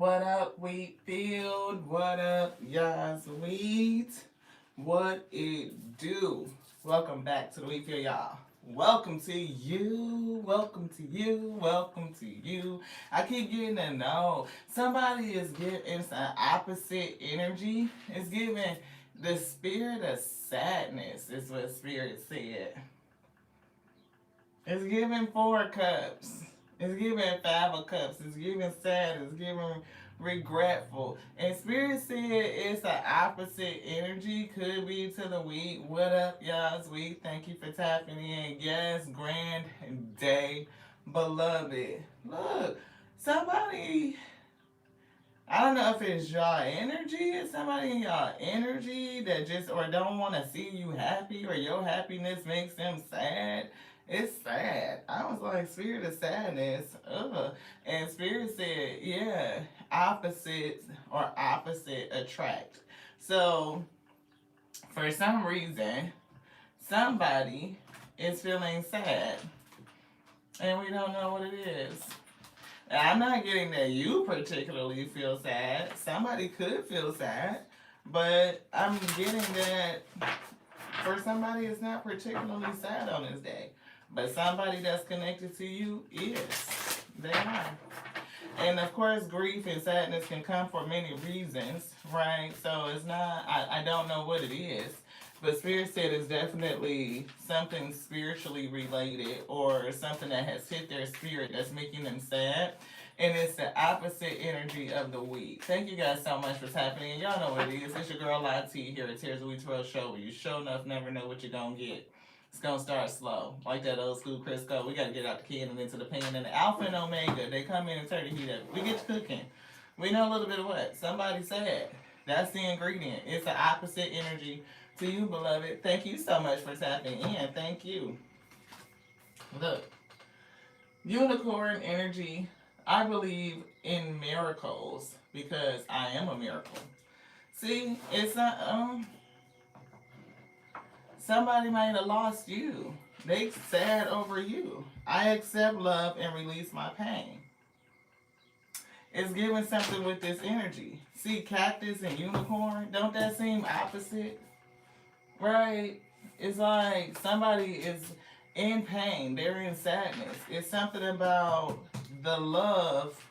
What up, wheat field? What up, y'all sweet? What it do? Welcome back to the wheat field, y'all. Welcome to you. Welcome to you. Welcome to you. I keep getting to know somebody is giving it's an opposite energy. It's giving the spirit of sadness. Is what spirit said. It's giving four cups. It's giving five of cups. It's giving sad. It's giving regretful. And spirit said it's the opposite energy. Could be to the week. What up, y'all? Sweet. Thank you for tapping in. Yes, grand day, beloved. Look, somebody. I don't know if it's y'all energy or somebody in y'all energy that just or don't want to see you happy or your happiness makes them sad. It's sad. I was like, spirit of sadness. Ugh. And spirit said, yeah, opposites or opposite attract. So for some reason, somebody is feeling sad. And we don't know what it is. I'm not getting that you particularly feel sad. Somebody could feel sad, but I'm getting that for somebody it's not particularly sad on this day. But somebody that's connected to you is. They are. And of course, grief and sadness can come for many reasons, right? So it's not, I don't know what it is. But Spirit said it's definitely something spiritually related or something that has hit their spirit that's making them sad. And it's the opposite energy of the week. Thank you guys so much for tapping in. Y'all know what it is. It's your girl Lot T here at Tears of Wheat 12 Show where you show enough never know what you're going to get. It's gonna start slow, like that old school Crisco. We gotta get out the can and into the pan. And the Alpha and Omega, they come in and turn the heat up. We get to cooking. We know a little bit of what somebody said. That's the ingredient. It's the opposite energy to you, beloved. Thank you so much for tapping in. Thank you. Look, unicorn energy. I believe in miracles because I am a miracle. See, it's not. Somebody might have lost you. They sad over you. I accept love and release my pain. It's giving something with this energy. See, cactus and unicorn, don't that seem opposite? Right? It's like somebody is in pain, they're in sadness. It's something about the love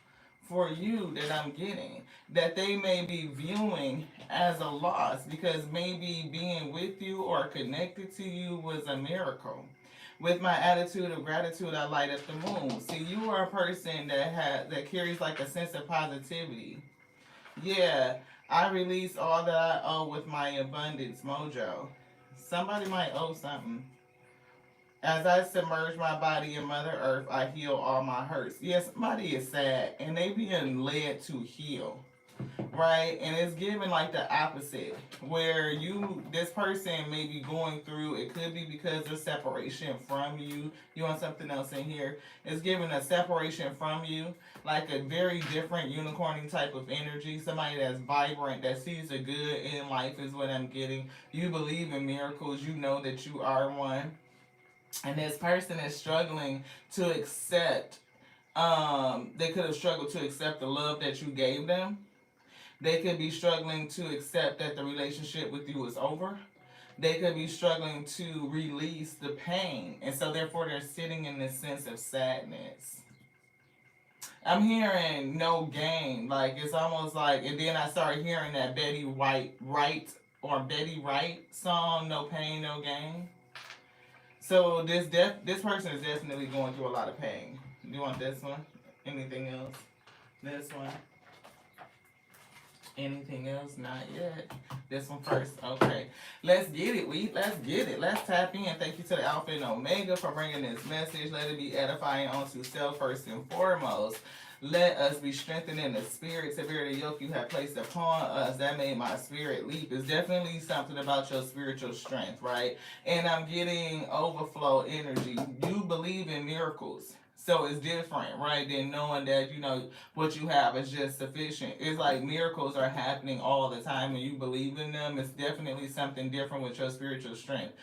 for you that I'm getting that they may be viewing as a loss because maybe being with you or connected to you was a miracle. With my attitude of gratitude, I light up the moon. See, you are a person that carries like a sense of positivity. Yeah, I release all that I owe with my abundance mojo. Somebody might owe something. As I submerge my body in Mother Earth, I heal all my hurts. Yes, somebody is sad and they being led to heal, right? And it's given like the opposite, where this person may be going through. It could be because of separation from you. You want something else in here? It's giving a separation from you, like a very different unicorning type of energy. Somebody that's vibrant, that sees the good in life is what I'm getting. You believe in miracles. You know that you are one and this person is struggling to accept they could have struggled to accept the love that you gave them. They could be struggling to accept that the relationship with you is over. They could be struggling to release the pain, and so therefore they're sitting in this sense of sadness. I'm hearing no gain, like it's almost like, and then I started hearing that Betty Wright song, "No Pain, No Gain." So this person is definitely going through a lot of pain. Do you want this one? Anything else? This one? Anything else? Not yet. This one first. Okay. Let's get it, we. Let's get it. Let's tap in. Thank you to the Alpha and Omega for bringing this message. Let it be edifying unto self first and foremost. Let us be strengthened in the spirit to bear the yoke you have placed upon us. That made my spirit leap. It's definitely something about your spiritual strength, right? And I'm getting overflow energy. You believe in miracles. So it's different, right? Than knowing that, what you have is just sufficient. It's like miracles are happening all the time and you believe in them. It's definitely something different with your spiritual strength.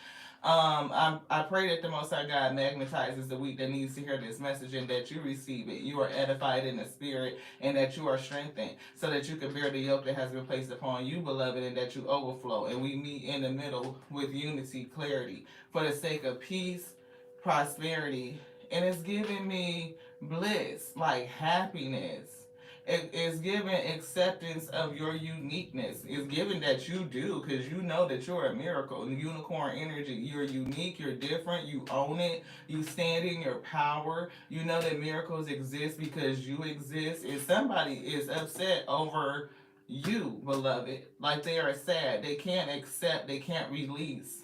I pray that the Most High God magnetizes the weak that needs to hear this message and that you receive it. You are edified in the spirit and that you are strengthened so that you can bear the yoke that has been placed upon you, beloved, and that you overflow. And we meet in the middle with unity, clarity, for the sake of peace, prosperity, and it's giving me bliss, like happiness. It is giving acceptance of your uniqueness. It's giving that you do, because you know that you're a miracle. Unicorn energy. You're unique. You're different. You own it. You stand in your power. You know that miracles exist because you exist. If somebody is upset over you, beloved, like they are sad, they can't accept, they can't release.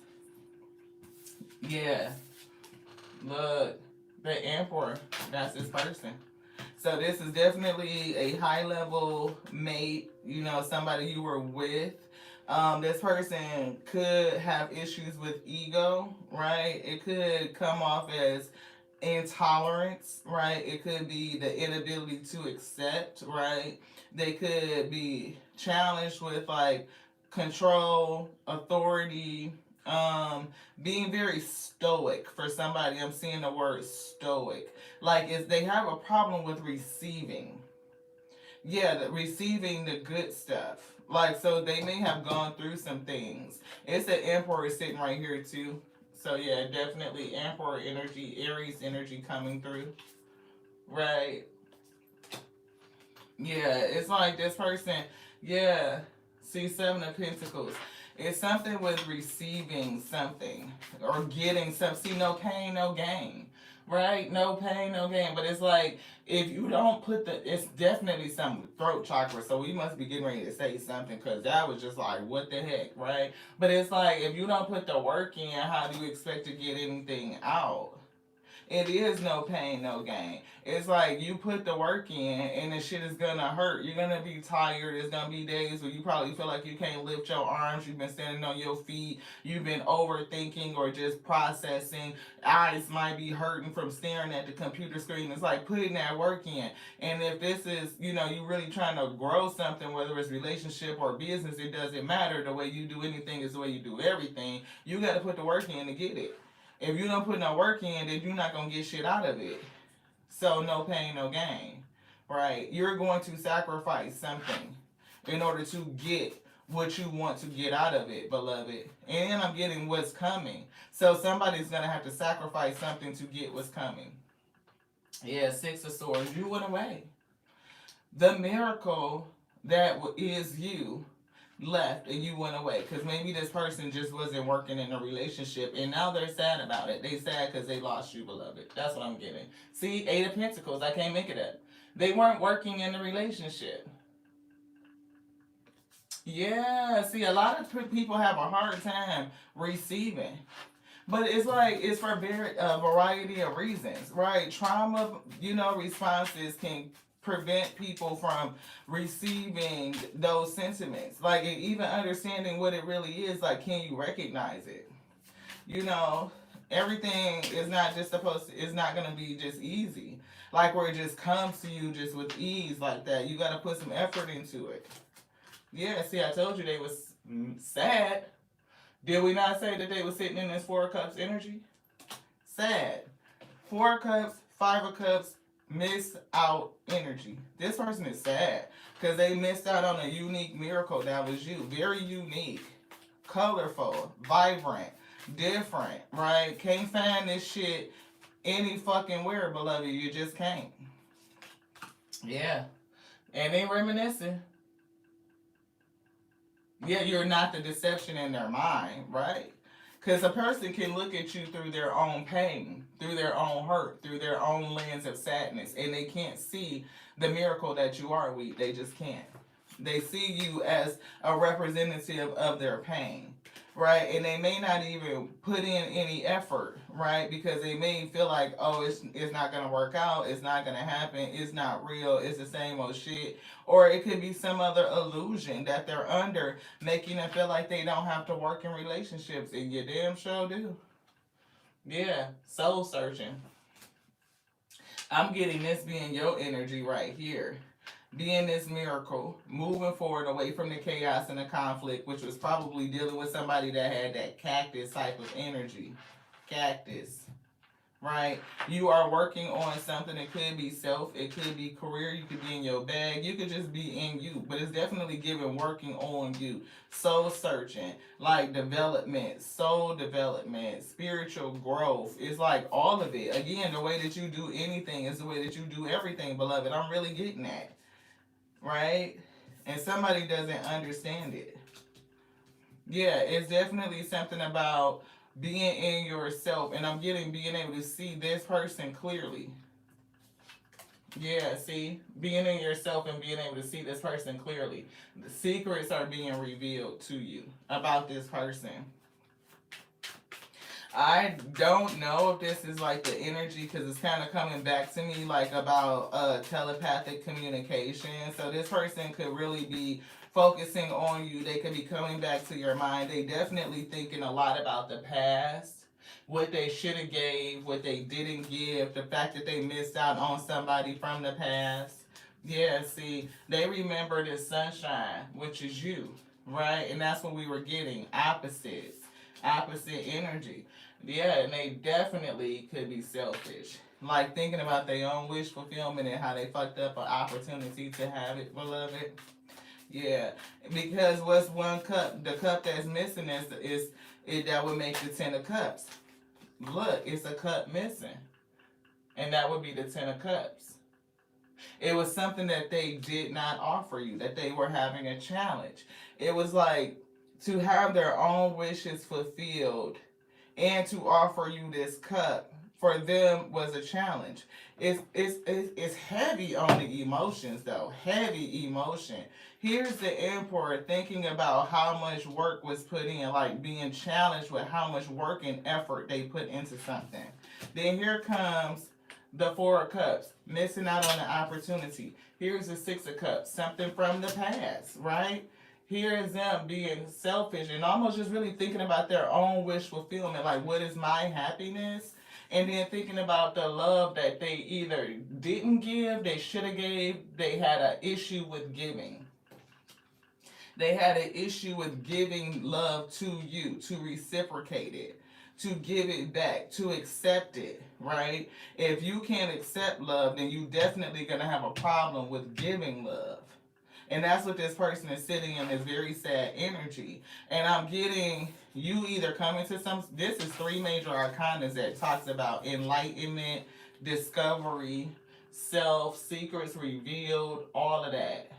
Yeah. Look, the emperor, that's this person. So this is definitely a high level mate, you know, somebody you were with. This person could have issues with ego, right? It could come off as intolerance, right? It could be the inability to accept, right? They could be challenged with like control, authority, being very stoic for somebody. I'm seeing the word stoic. Like if they have a problem with receiving. Yeah, receiving the good stuff. Like so they may have gone through some things. It's the emperor sitting right here too. So yeah, definitely emperor energy, Aries energy coming through. Right. Yeah, it's like this person, yeah. See, Seven of Pentacles. It's something with receiving something or getting something. See, no pain, no gain. Right? No pain, no gain. But it's like, if you don't put it's definitely some throat chakra. So we must be getting ready to say something because that was just like, what the heck, right? But it's like, if you don't put the work in, how do you expect to get anything out? It is no pain, no gain. It's like you put the work in and the shit is gonna hurt. You're gonna be tired. There's gonna be days where you probably feel like you can't lift your arms. You've been standing on your feet. You've been overthinking or just processing. Eyes might be hurting from staring at the computer screen. It's like putting that work in. And if this is, you know, you really trying to grow something, whether it's relationship or business, it doesn't matter. The way you do anything is the way you do everything. You got to put the work in to get it. If you don't put no work in, then you're not going to get shit out of it. So no pain, no gain, right? You're going to sacrifice something in order to get what you want to get out of it, beloved. And I'm getting what's coming. So somebody's going to have to sacrifice something to get what's coming. Yeah, Six of Swords. You went away. The miracle that is you left and you went away because maybe this person just wasn't working in a relationship and now they're sad about it. They sad because they lost you, beloved. That's what I'm getting. See, Eight of Pentacles. I can't make it up. They weren't working in the relationship. Yeah, see, a lot of people have a hard time receiving. But it's like, it's for a variety of reasons, right? Trauma, you know, responses can prevent people from receiving those sentiments. Like, even understanding what it really is, like, can you recognize it? You know, everything is not just it's not going to be just easy. Like, where it just comes to you just with ease like that. You got to put some effort into it. Yeah, see, I told you they was sad. Did we not say that they were sitting in this Four of Cups energy? Sad. Four of Cups, Five of Cups, missed out energy. This person is sad because they missed out on a unique miracle that was you. Very unique, colorful, vibrant, different, right? Can't find this shit any fucking where, beloved. You just can't. Yeah. And they reminiscing. Yeah, you're not the deception in their mind, right? Because a person can look at you through their own pain, through their own hurt, through their own lens of sadness, and they can't see the miracle that you are weak. They just can't. They see you as a representative of their pain, right? And they may not even put in any effort, right? Because they may feel like, oh, it's not going to work out. It's not going to happen. It's not real. It's the same old shit. Or it could be some other illusion that they're under, making them feel like they don't have to work in relationships. And you damn sure do. Yeah, soul searching. I'm getting this being your energy right here. being this miracle, moving forward away from the chaos and the conflict, which was probably dealing with somebody that had that cactus type of energy. Cactus, right? You are working on something. It could be self, it could be career, you could be in your bag, you could just be in you, but it's definitely giving working on you, soul searching, like development, spiritual growth. It's like all of it. Again, the way that you do anything is the way that you do everything, beloved. I'm really getting that, right? And somebody doesn't understand it. Yeah, it's definitely something about being in yourself, and I'm getting being able to see this person clearly. Yeah, see, being in yourself and being able to see this person clearly. The secrets are being revealed to you about this person. I don't know if this is like the energy because it's kind of coming back to me like about telepathic communication. So this person could really be focusing on you. They could be coming back to your mind. They definitely thinking a lot about the past, what they should have gave, what they didn't give, the fact that they missed out on somebody from the past. Yeah, see, they remember the sunshine, which is you, right? And that's what we were getting, opposites, opposite energy. Yeah, and they definitely could be selfish. Like thinking about their own wish fulfillment and how they fucked up an opportunity to have it, beloved. Yeah, because what's one cup? The cup that's missing is it that would make the 10 of cups. Look, it's a cup missing, and that would be the 10 of cups. It was something that they did not offer you, that they were having a challenge. It was like to have their own wishes fulfilled and to offer you this cup for them was a challenge. It's heavy on the emotions though, heavy emotion. Here's the emperor thinking about how much work was put in, like being challenged with how much work and effort they put into something. Then here comes the 4 of cups, missing out on the opportunity. Here's the 6 of cups, something from the past, right? Here is them being selfish and almost just really thinking about their own wish fulfillment, like what is my happiness? And then thinking about the love that they either didn't give, they should have gave, they had an issue with giving. They had an issue with giving love to you, to reciprocate it, to give it back, to accept it, right? If you can't accept love, then you definitely gonna have a problem with giving love. And that's what this person is sitting in, this very sad energy. And I'm getting you either coming to some, this is 3 major arcanas that talks about enlightenment, discovery, self, secrets revealed, all of that,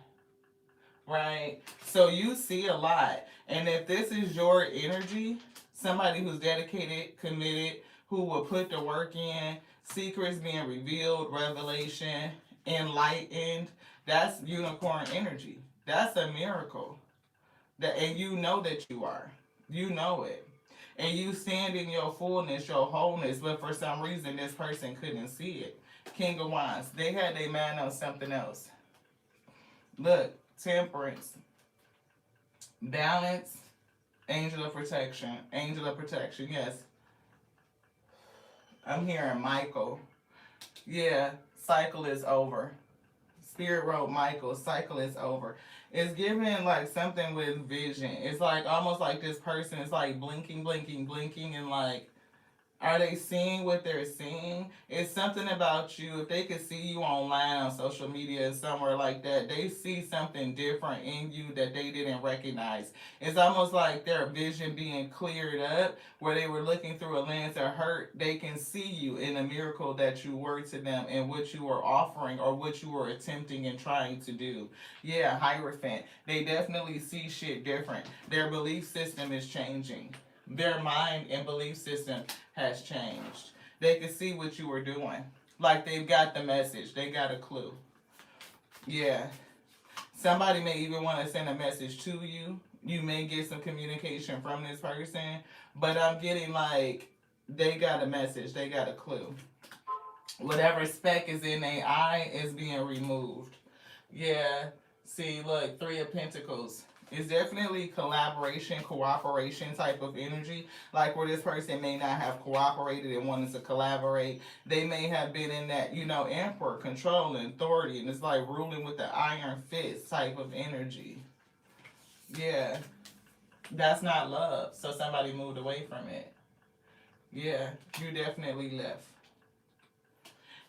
right? So you see a lot. And if this is your energy, somebody who's dedicated, committed, who will put the work in, secrets being revealed, revelation, enlightened, that's unicorn energy. That's a miracle. That and you know that you are. You know it. And you stand in your fullness, your wholeness, but for some reason this person couldn't see it. King of Wands. They had their mind on something else. Look, temperance, balance, angel of protection. Angel of protection, yes. I'm hearing Michael. Yeah, cycle is over. Spirit wrote Michael, cycle is over. It's giving like something with vision. It's like almost like this person is like blinking, blinking, blinking, and like, are they seeing what they're seeing? It's something about you. If they could see you online on social media or somewhere like that, they see something different in you that they didn't recognize. It's almost like their vision being cleared up, where they were looking through a lens of hurt. They can see you in a miracle that you were to them and what you were offering or what you were attempting and trying to do. Yeah, Hierophant. They definitely see shit different. Their belief system is changing. Their mind and belief system has changed. They can see what you were doing. Like they've got the message. They got a clue. Yeah. Somebody may even want to send a message to you. You may get some communication from this person. But I'm getting like they got a message. They got a clue. Whatever speck is in their eye is being removed. Yeah. See, look, 3 of Pentacles. It's definitely collaboration, cooperation type of energy. Like where this person may not have cooperated and wanted to collaborate. They may have been in that, emperor, control and authority, and it's like ruling with the iron fist type of energy. Yeah, that's not love. So somebody moved away from it. Yeah, you definitely left.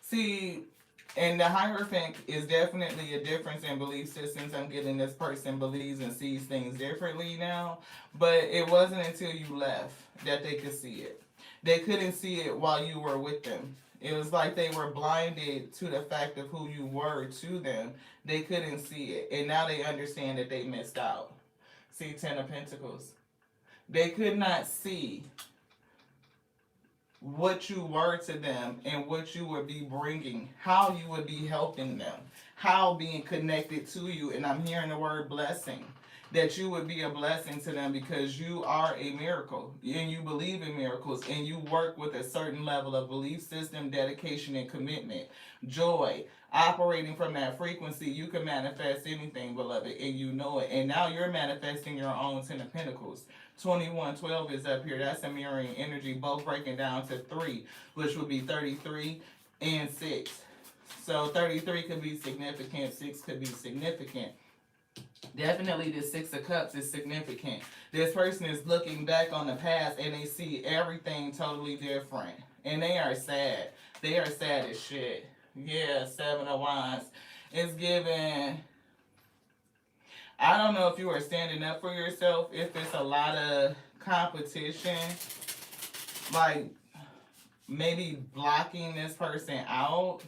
See, and the Hierophant is definitely a difference in belief systems. I'm getting this person believes and sees things differently now, but it wasn't until you left that they could see it. They couldn't see it while you were with them. It was like they were blinded to the fact of who you were to them. They couldn't see it, and now they understand that they missed out. See, Ten of Pentacles. They could not see what you were to them and what you would be bringing, how you would be helping them, how being connected to you. And I'm hearing the word blessing, that you would be a blessing to them because you are a miracle and you believe in miracles and you work with a certain level of belief system, dedication, and commitment. Joy. Operating from that frequency, you can manifest anything, beloved, and you know it. And now you're manifesting your own Ten of Pentacles. 2112 is up here. That's a mirroring energy, both breaking down to 3, which would be 33 and 6. So 33 could be significant, 6 could be significant. Definitely the Six of Cups is significant. This person is looking back on the past and they see everything totally different. And they are sad. They are sad as shit. Yeah, Seven of Wands. It's given... I don't know if you are standing up for yourself, if it's a lot of competition, like maybe blocking this person out.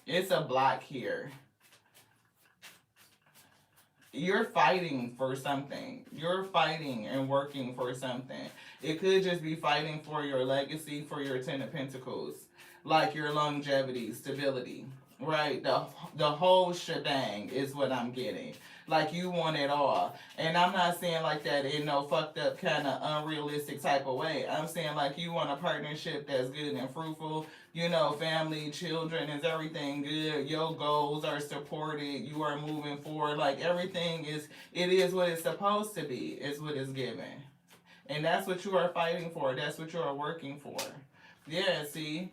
It's a block here. You're fighting for something. You're fighting and working for something. It could just be fighting for your legacy, for your Ten of Pentacles, like your longevity, stability. Right, the whole shebang is what I'm getting. Like you want it all. And I'm not saying like that in no fucked up kind of unrealistic type of way. I'm saying like you want a partnership that's good and fruitful. Family, children, is everything good? Your goals are supported. You are moving forward. Like everything it is what it's supposed to be, is what it's given. And that's what you are fighting for. That's what you are working for. Yeah, see?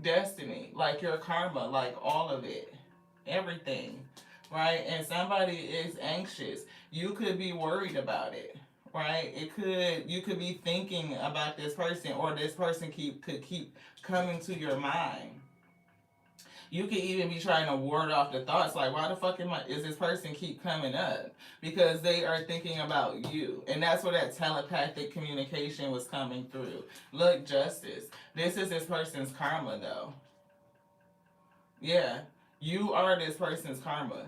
Destiny, like your karma, like all of it, everything, right? And somebody is anxious. You could be worried about it, right? You could be thinking about this person, or this person could keep coming to your mind. You could even be trying to ward off the thoughts like, why the fuck is this person keep coming up? Because they are thinking about you. And that's where that telepathic communication was coming through. Look, Justice. This is this person's karma, though. Yeah. You are this person's karma.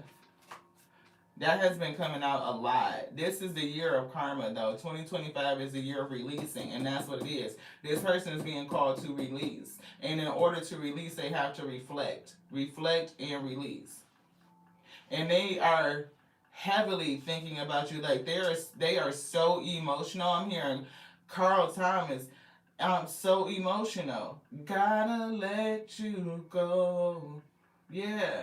That has been coming out a lot. This is the year of karma, though. 2025 is the year of releasing, and that's what it is. This person is being called to release. And in order to release, they have to reflect. Reflect and release. And they are heavily thinking about you. Like, they are so emotional. I'm hearing Carl Thomas. I'm so emotional. Gotta let you go. Yeah.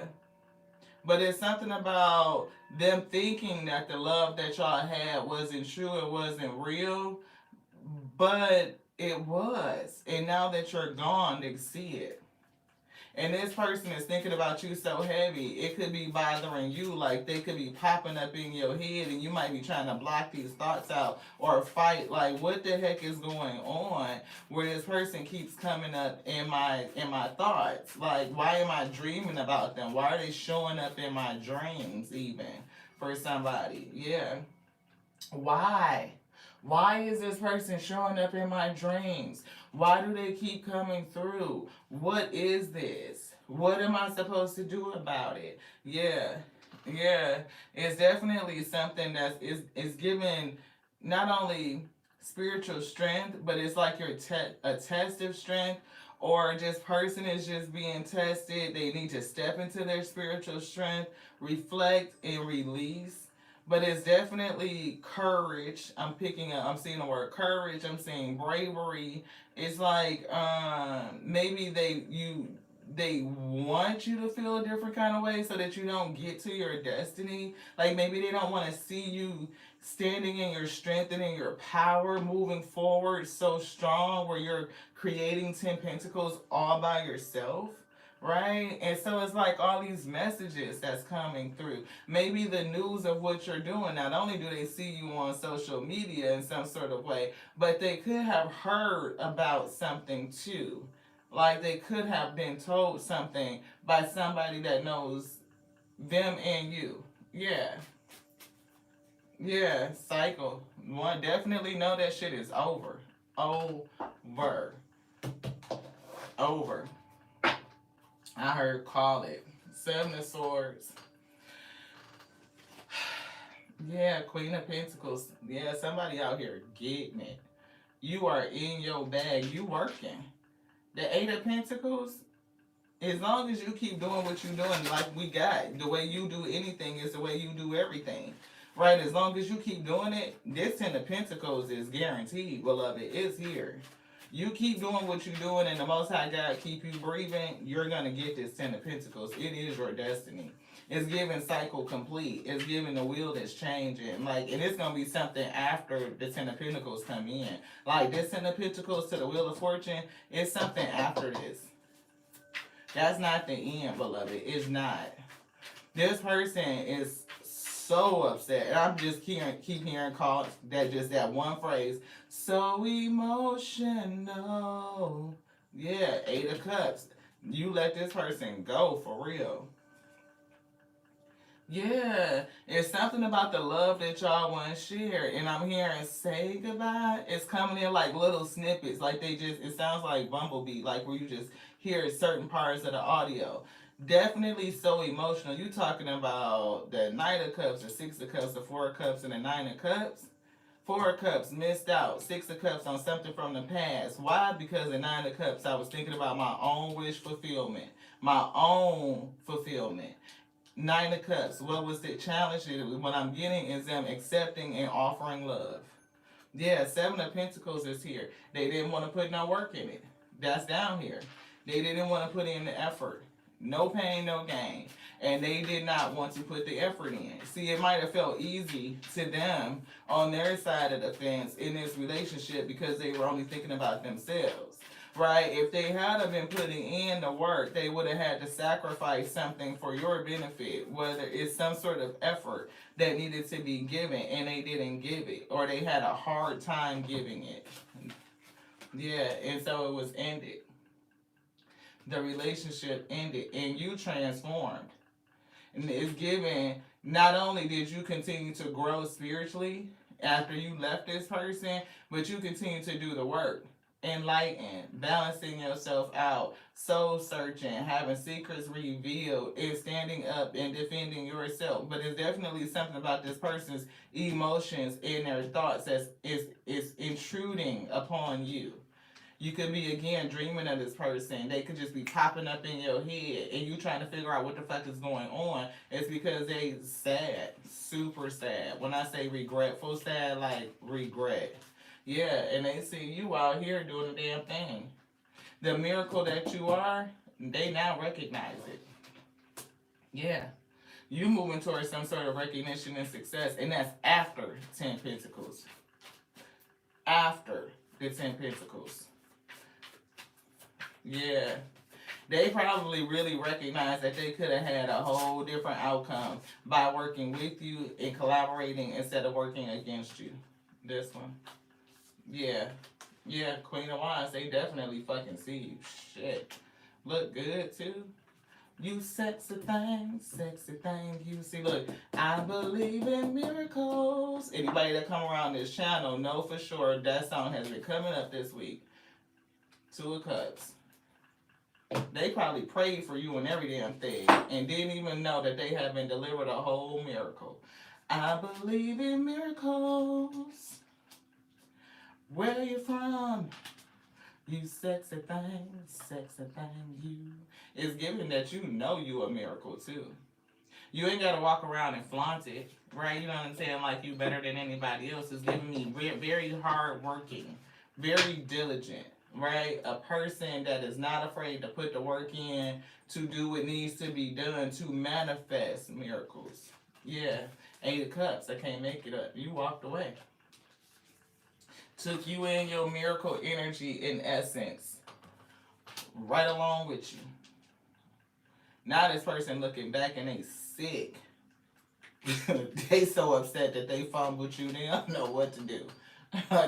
But it's something about them thinking that the love that y'all had wasn't true, it wasn't real, but it was. And now that you're gone, they see it. And this person is thinking about you so heavy, it could be bothering you. Like they could be popping up in your head and you might be trying to block these thoughts out or fight. Like, what the heck is going on where this person keeps coming up in my thoughts? Like, why am I dreaming about them? Why are they showing up in my dreams even for somebody? Yeah. Why? Why is this person showing up in my dreams? Why do they keep coming through? What is this? What am I supposed to do about it? Yeah. It's definitely something that is giving not only spiritual strength, but it's like your a test of strength, or just person is just being tested. They need to step into their spiritual strength, reflect, and release. But it's definitely courage. I'm seeing the word courage. I'm seeing bravery. It's like maybe they want you to feel a different kind of way so that you don't get to your destiny. Like maybe they don't want to see you standing in your strength and in your power, moving forward so strong where you're creating 10 pentacles all by yourself. Right? And so it's like all these messages that's coming through. Maybe the news of what you're doing, not only do they see you on social media in some sort of way, but they could have heard about something too. Like they could have been told something by somebody that knows them and you. Yeah. Yeah. Cycle. One definitely know that shit is over. Over. Over. I heard call it. Seven of Swords. Yeah, Queen of Pentacles. Yeah, somebody out here getting it. You are in your bag. You working. The Eight of Pentacles, as long as you keep doing what you're doing, like we got, the way you do anything is the way you do everything. Right? As long as you keep doing it, this Ten of Pentacles is guaranteed, beloved. It's here. You keep doing what you're doing, and the Most High God keep you breathing, you're going to get this Ten of Pentacles. It is your destiny. It's giving cycle complete. It's giving the wheel that's changing. Like, and it's going to be something after the Ten of Pentacles come in. Like, this Ten of Pentacles to the Wheel of Fortune is something after this. That's not the end, beloved. It's not. This person is so upset. And I'm just keep hearing calls that just that one phrase. So emotional. Yeah, Eight of Cups. You let this person go for real. Yeah, it's something about the love that y'all want to share. And I'm hearing say goodbye. It's coming in like little snippets. Like they just, it sounds like Bumblebee, like where you just hear certain parts of the audio. Definitely so emotional. You talking about the Knight of Cups, the Six of Cups, the Four of Cups, and the Nine of Cups. Four of Cups, missed out. Six of Cups on something from the past. Why? Because the Nine of Cups, I was thinking about my own wish fulfillment. My own fulfillment. Nine of Cups, what was the challenge? What I'm getting is them accepting and offering love. Yeah, Seven of Pentacles is here. They didn't want to put no work in it. That's down here. They didn't want to put in the effort. No pain, no gain. And they did not want to put the effort in. See, it might have felt easy to them on their side of the fence in this relationship because they were only thinking about themselves. Right? If they had been putting in the work, they would have had to sacrifice something for your benefit, whether it's some sort of effort that needed to be given and they didn't give it, or they had a hard time giving it. Yeah, and so it was ended. The relationship ended and you transformed. And it's given, not only did you continue to grow spiritually after you left this person, but you continue to do the work. Enlighten, balancing yourself out, soul searching, having secrets revealed, and standing up and defending yourself. But it's definitely something about this person's emotions and their thoughts that is intruding upon you. You could be again dreaming of this person. They could just be popping up in your head and you trying to figure out what the fuck is going on. It's because they sad, super sad. When I say regretful sad, like regret. Yeah, and they see you out here doing the damn thing. The miracle that you are, they now recognize it. Yeah. You moving towards some sort of recognition and success, and that's after 10 Pentacles. After the 10 Pentacles. Yeah. They probably really recognize that they could have had a whole different outcome by working with you and collaborating instead of working against you. This one. Yeah. Yeah, Queen of Wands, they definitely fucking see you. Shit. Look good, too. You sexy thing, you see, look, I believe in miracles. Anybody that come around this channel know for sure that song has been coming up this week. Two of Cups. They probably prayed for you and every damn thing and didn't even know that they had been delivered a whole miracle. I believe in miracles. Where you from? You sexy thing, you. It's given that you know you a miracle too. You ain't gotta walk around and flaunt it, right? You know what I'm saying? Like you better than anybody else. It's giving me very hard working, very diligent. right? A person that is not afraid to put the work in to do what needs to be done to manifest miracles. Yeah. Eight of Cups, I can't make it up. You walked away. Took you in your miracle energy in essence, right along with you. Now this person looking back and they sick. They so upset that they fumbled you. They don't know what to do.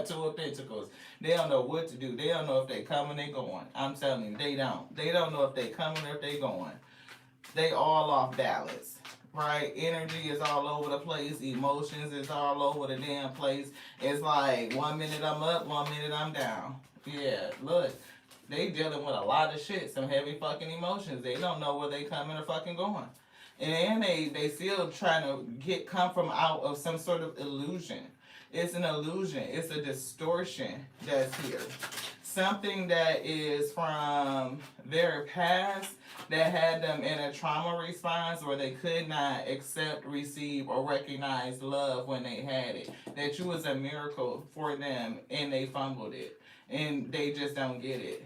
Two of Pentacles. They don't know what to do. They don't know if they coming, they going. I'm telling you, they don't. They don't know if they coming or if they going. They all off balance. Right? Energy is all over the place. Emotions is all over the damn place. It's like 1 minute I'm up, 1 minute I'm down. Yeah, look. They dealing with a lot of shit, some heavy fucking emotions. They don't know where they coming or fucking going. And they still trying to come from out of some sort of illusion. It's an illusion. It's a distortion that's here. Something that is from their past that had them in a trauma response where they could not accept, receive, or recognize love when they had it. That you was a miracle for them and they fumbled it. And they just don't get it.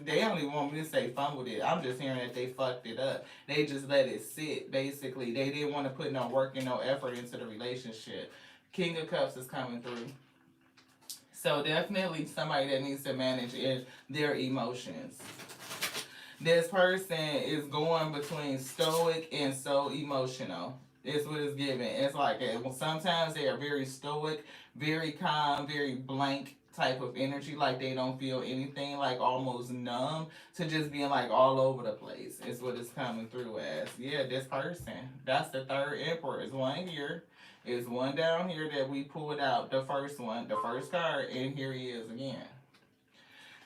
They only want me to say fumbled it. I'm just hearing that they fucked it up. They just let it sit, basically. They didn't want to put no work and no effort into the relationship. King of Cups is coming through. So definitely somebody that needs to manage their emotions. This person is going between stoic and so emotional. It's what it's given. It's like sometimes they are very stoic, very calm, very blank type of energy, like they don't feel anything, like almost numb, to just being like all over the place. It's what it's coming through as. Yeah, this person. That's the third Emperor. It's one here. It's one down here that we pulled out. The first one, the first card, and here he is again.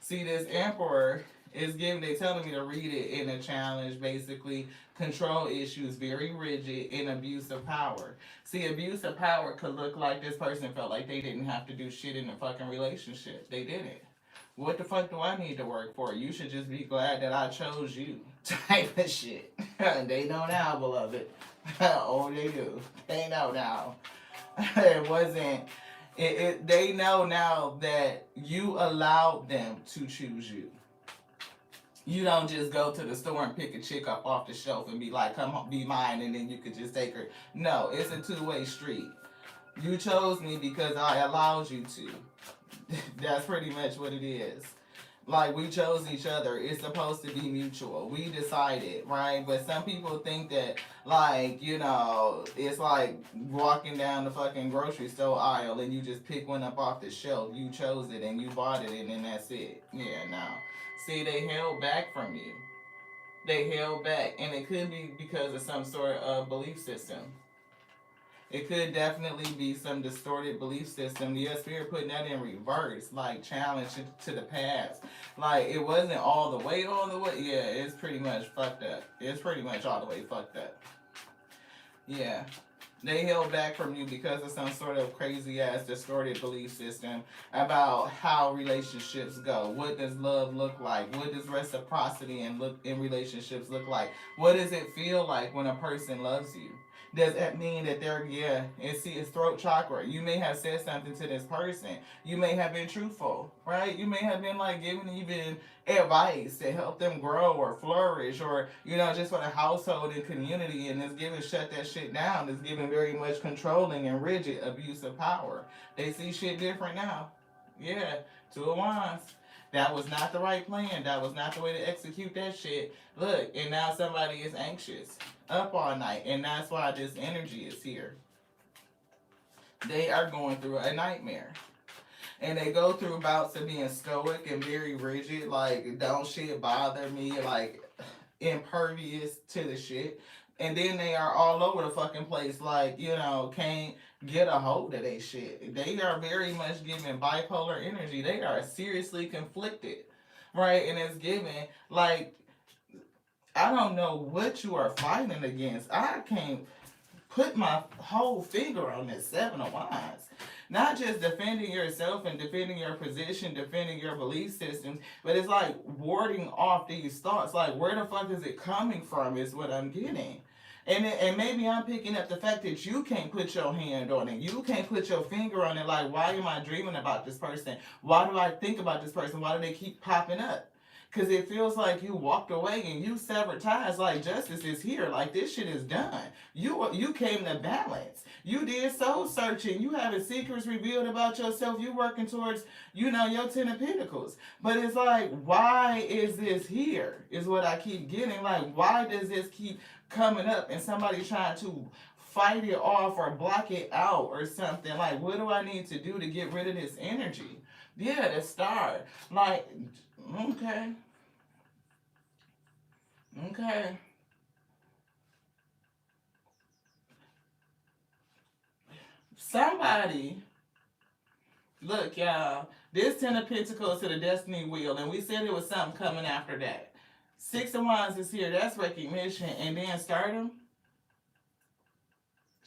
See, this Emperor is giving, they telling me to read it in a challenge, basically. Control issues, very rigid, and abuse of power. See, abuse of power could look like this person felt like they didn't have to do shit in a fucking relationship. They didn't. What the fuck do I need to work for? You should just be glad that I chose you. Type of shit. They know now, beloved. Oh, they do. They know now. It wasn't. They know now that you allowed them to choose you. You don't just go to the store and pick a chick up off the shelf and be like, come on, be mine, and then you could just take her. No, it's a two-way street. You chose me because I allowed you to. That's pretty much what it is. Like, we chose each other. It's supposed to be mutual. We decided, right? But some people think that, like, you know, it's like walking down the fucking grocery store aisle and you just pick one up off the shelf. You chose it and you bought it and then that's it. Yeah, no. See, they held back from you. They held back. And it could be because of some sort of belief system. It could definitely be some distorted belief system. The spirit putting that in reverse, like challenge to the past. Like it wasn't all the way. Yeah, it's pretty much fucked up. It's pretty much all the way fucked up. Yeah. They held back from you because of some sort of crazy ass distorted belief system about how relationships go. What does love look like? What does reciprocity in relationships look like? What does it feel like when a person loves you? Does that mean that it's throat chakra? You may have said something to this person. You may have been truthful, right? You may have been like giving even advice to help them grow or flourish, or just for the household and community, and it's giving shut that shit down. It's giving very much controlling and rigid abuse of power. They see shit different now. Yeah, Two of Wands. That was not the right plan. That was not the way to execute that shit. Look, and now somebody is anxious, up all night, and that's why this energy is here. They are going through a nightmare. And they go through bouts of being stoic and very rigid, like, don't shit bother me, like, impervious to the shit. And then they are all over the fucking place, like, can't get a hold of they shit. They are very much giving bipolar energy. They are seriously conflicted, right? And it's giving, like, I don't know what you are fighting against. I can't put my whole finger on this Seven of Wands. Not just defending yourself and defending your position, defending your belief systems, but it's like warding off these thoughts. Like, where the fuck is it coming from is what I'm getting. And maybe I'm picking up the fact that you can't put your hand on it. You can't put your finger on it. Like, why am I dreaming about this person? Why do I think about this person? Why do they keep popping up? Because it feels like you walked away and you severed ties. Like, justice is here. Like, this shit is done. You came to balance. You did soul searching. You having secrets revealed about yourself. You working towards, your 10 of Pentacles. But it's like, why is this here? Is what I keep getting. Like, why does this keep coming up and somebody trying to fight it off or block it out or something? Like, what do I need to do to get rid of this energy? Yeah, the star. Like, okay. Okay. Somebody, look, y'all, this 10 of Pentacles to the Destiny Wheel, and we said it was something coming after that. 6 of Wands is here. That's recognition. And then stardom.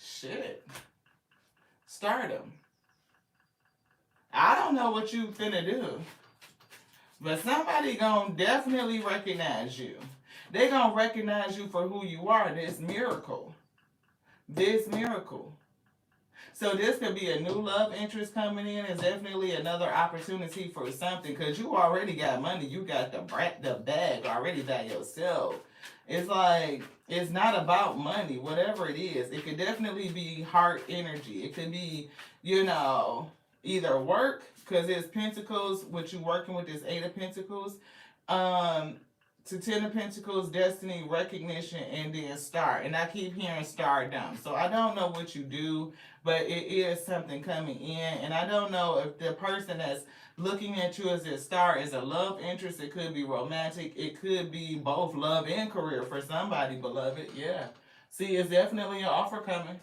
Shit. Stardom. I don't know what you finna do. But somebody gonna definitely recognize you. They gonna recognize you for who you are. This miracle. This miracle. So this could be a new love interest coming in. It's definitely another opportunity for something. Because you already got money. You got the bag already by yourself. It's like, it's not about money. Whatever it is. It could definitely be heart energy. It could be, either work, because it's Pentacles, what you working with is 8 of Pentacles, to 10 of Pentacles, destiny, recognition, and then star. And I keep hearing stardom. So I don't know what you do, but it is something coming in. And I don't know if the person that's looking at you as a star is a love interest. It could be romantic. It could be both love and career for somebody, beloved. Yeah. See, it's definitely an offer coming.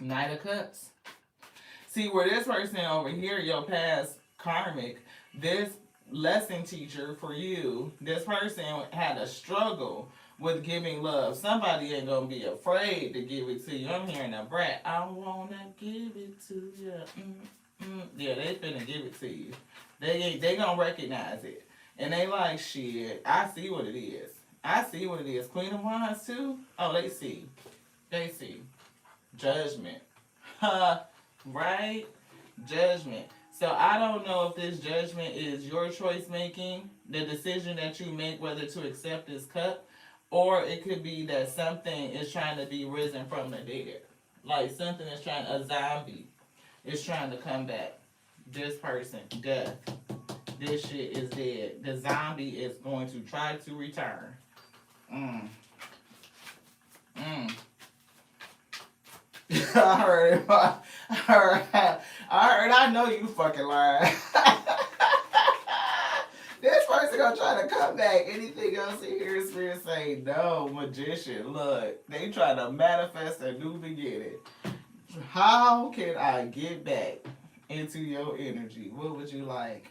Knight of Cups. See, where this person over here, your past karmic, this lesson teacher for you, this person had a struggle with giving love. Somebody ain't gonna be afraid to give it to you. I'm hearing a brat. I wanna give it to you. Yeah, they finna give it to you. They gonna recognize it. And they like, shit, I see what it is. I see what it is. Queen of Wands too? Oh, they see. They see. Judgment. Right? Judgment. So I don't know if this judgment is your choice making, the decision that you make whether to accept this cup, or it could be that something is trying to be risen from the dead. Like something is a zombie is trying to come back. This person, death. This shit is dead. The zombie is going to try to return. I heard it. I know you fucking lying. This person gonna try to come back. Anything else in here, Spirit say no. Magician, look, they try to manifest a new beginning. How can I get back into your energy? What would you like?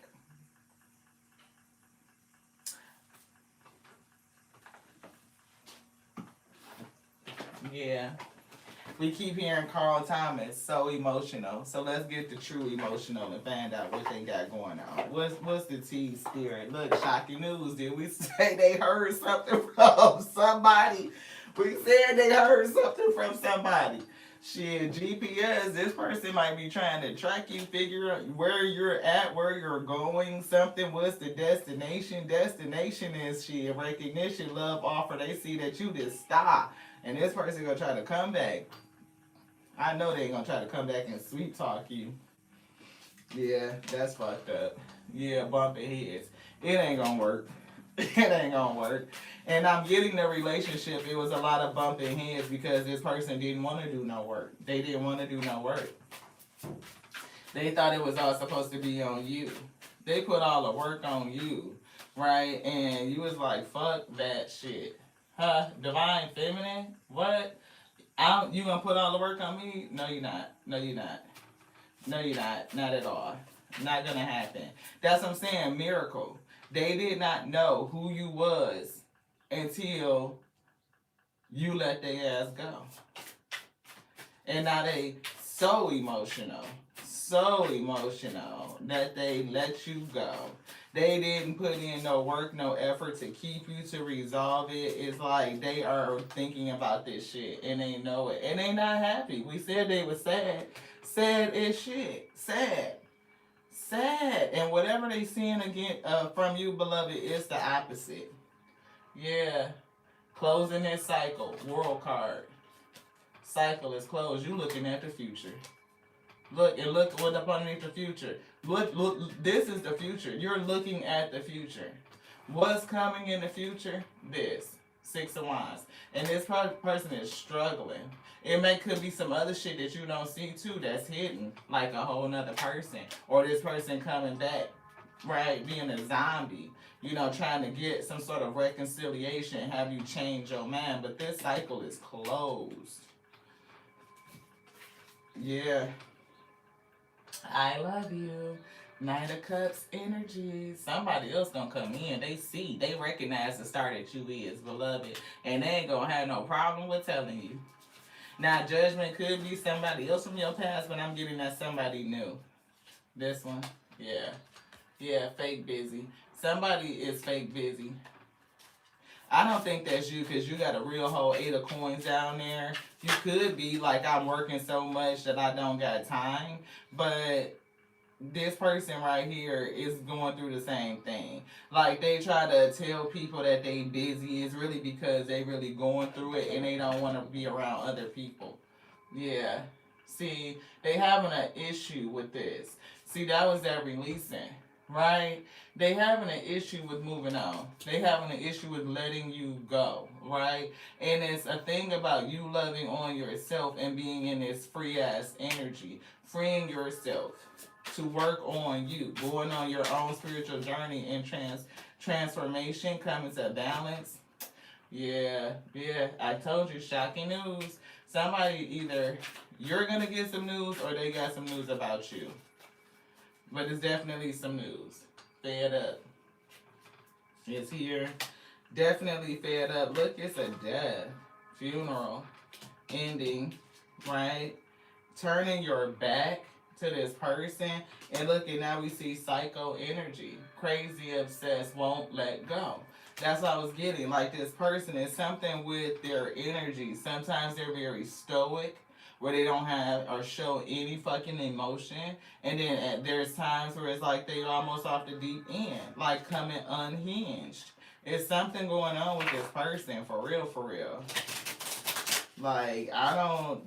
Yeah. We keep hearing Carl Thomas, so emotional. So let's get the true emotional and find out what they got going on. What's the T, Spirit? Look, shocking news. Did we say they heard something from somebody? We said they heard something from somebody. Shit, GPS, this person might be trying to track you, figure out where you're at, where you're going, something. What's the destination? Destination is shit, recognition, love offer. They see that you just stop. And this person gonna try to come back. I know they ain't gonna try to come back and sweet talk you. Yeah, that's fucked up. Yeah, bumping heads. It ain't gonna work. It ain't gonna work. And I'm getting the relationship. It was a lot of bumping heads because this person didn't want to do no work. They didn't want to do no work. They thought it was all supposed to be on you. They put all the work on you, right? And you was like, fuck that shit. Huh? Divine feminine? What? You gonna put all the work on me? No, you're not. No, you're not. No, you're not. Not at all. Not gonna happen. That's what I'm saying. Miracle. They did not know who you was until you let their ass go. And now they so emotional that they let you go. They didn't put in no work, no effort to keep you to resolve it. It's like they are thinking about this shit and they know it. And they not happy. We said they were sad. Sad as shit. Sad. Sad. And whatever they seeing again from you, beloved, is the opposite. Yeah. Closing this cycle. World card. Cycle is closed. You looking at the future. Look and look what up underneath the future. Look, this is the future. You're looking at the future. What's coming in the future? This. Six of Wands. And this person is struggling. Could be some other shit that you don't see too that's hidden, like a whole nother person. Or this person coming back, right, being a zombie. Trying to get some sort of reconciliation, have you change your mind. But this cycle is closed. Yeah. I love you. Knight of Cups energy. Somebody else gonna come in. They recognize the star that you is, beloved. And they ain't gonna have no problem with telling you. Now, judgment could be somebody else from your past, but I'm getting that somebody new. This one. Yeah. Yeah, fake busy. Somebody is fake busy. I don't think that's you because you got a real whole 8 of coins down there. You could be like, I'm working so much that I don't got time. But this person right here is going through the same thing. Like, they try to tell people that they busy. It's really because they really going through it and they don't want to be around other people. Yeah. See, they having an issue with this. See, that was that releasing. Right? They having an issue with moving on. They having an issue with letting you go, right? And it's a thing about you loving on yourself and being in this free ass energy, freeing yourself to work on you, going on your own spiritual journey and transformation, coming to balance. Yeah, I told you, shocking news. Somebody either you're gonna get some news or they got some news about you. But it's definitely some news. Fed up. It's here. Definitely fed up. Look, it's a death. Funeral. Ending. Right? Turning your back to this person. And look, and now we see psycho energy. Crazy, obsessed, won't let go. That's what I was getting. Like, this person is something with their energy. Sometimes they're very stoic, where they don't have or show any fucking emotion. And then there's times where it's like they almost off the deep end, like coming unhinged. It's something going on with this person, for real, for real. Like, after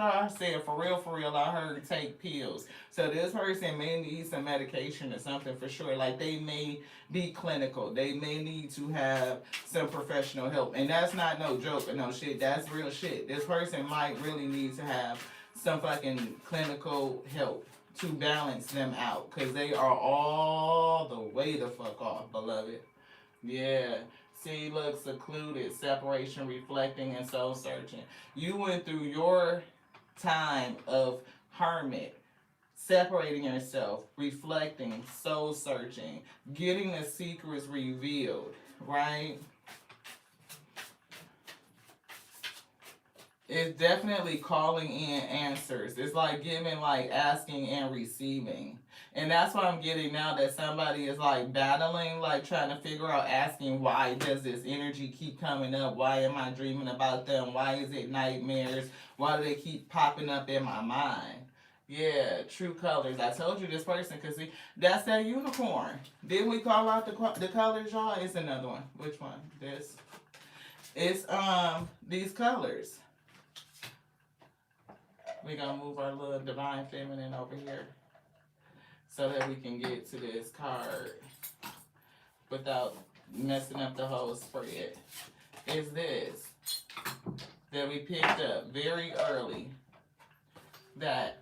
I said for real, I heard take pills. So this person may need some medication or something for sure. Like, they may be clinical. They may need to have some professional help. And that's not no joke or no shit. That's real shit. This person might really need to have some fucking clinical help to balance them out. Because they are all the way the fuck off, beloved. Yeah. See, look, secluded, separation, reflecting, and soul searching. You went through your time of hermit, separating yourself, reflecting, soul searching, getting the secrets revealed, right? It's definitely calling in answers. It's like giving, like asking and receiving. And that's what I'm getting now, that somebody is like battling, like trying to figure out, asking, why does this energy keep coming up? Why am I dreaming about them? Why is it nightmares? Why do they keep popping up in my mind? Yeah, true colors. I told you this person, because that's that unicorn. Didn't we call out the colors, y'all? It's another one. Which one? This. It's these colors. We're going to move our little divine feminine over here so that we can get to this card without messing up the whole spread. Is this that we picked up very early. That